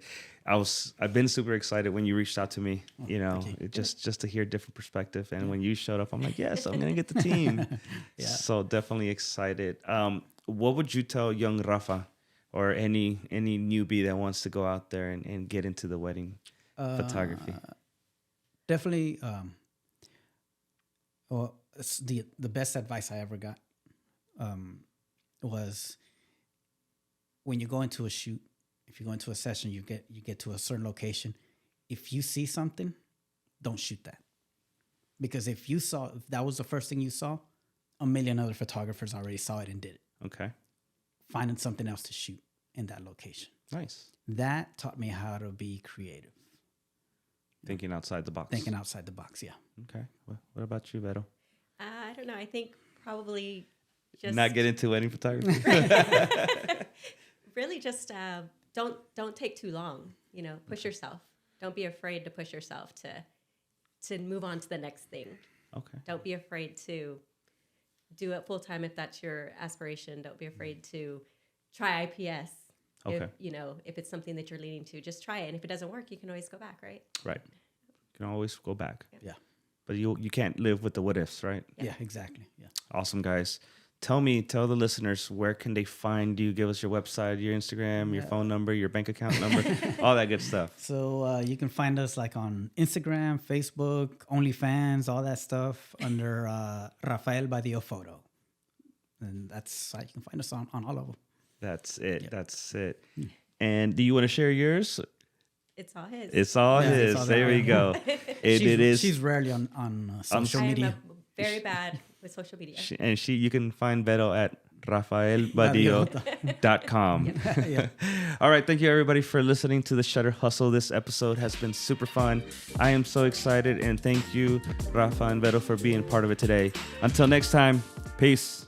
been super excited when you reached out to me, just to hear a different perspective. And when you showed up, I'm like, yes, I'm going to get the team. Yeah. So definitely excited. What would you tell young Rafa or any newbie that wants to go out there and get into the wedding photography? Definitely. Well, it's the best advice I ever got was when you go into a shoot, if you go into a session, you get to a certain location. If you see something, don't shoot that. Because if that was the first thing you saw, a million other photographers already saw it and did it. Okay. Finding something else to shoot in that location. Nice. That taught me how to be creative. Thinking outside the box. Thinking outside the box, yeah. Okay. What about you, Vero? I don't know. I think probably just Not get into wedding photography. really just don't take too long. Push yourself. Don't be afraid to push yourself to move on to the next thing. Okay. Don't be afraid to do it full time if that's your aspiration. Don't be afraid to try IPS. Okay. If it's something that you're leaning to, just try it. And if it doesn't work, you can always go back, right? Right. You can always go back. Yeah. But you can't live with the what ifs, right? Yeah, exactly. Yeah. Awesome, guys. Tell the listeners, where can they find you? Give us your website, your Instagram, your phone number, your bank account number, all that good stuff. So you can find us like on Instagram, Facebook, OnlyFans, all that stuff under Rafael Badillo Photo. And that's how you can find us on all of them. That's it. Yep. That's it. And do you want to share yours? It's all his. It's all his. it's all there that. we go. She's rarely on social media. I'm very bad with social media. You can find Vero at rafaelbadillo.com. Yeah. All right. Thank you, everybody, for listening to the Shutter Hustle. This episode has been super fun. I am so excited. And thank you, Rafa and Vero, for being part of it today. Until next time, peace.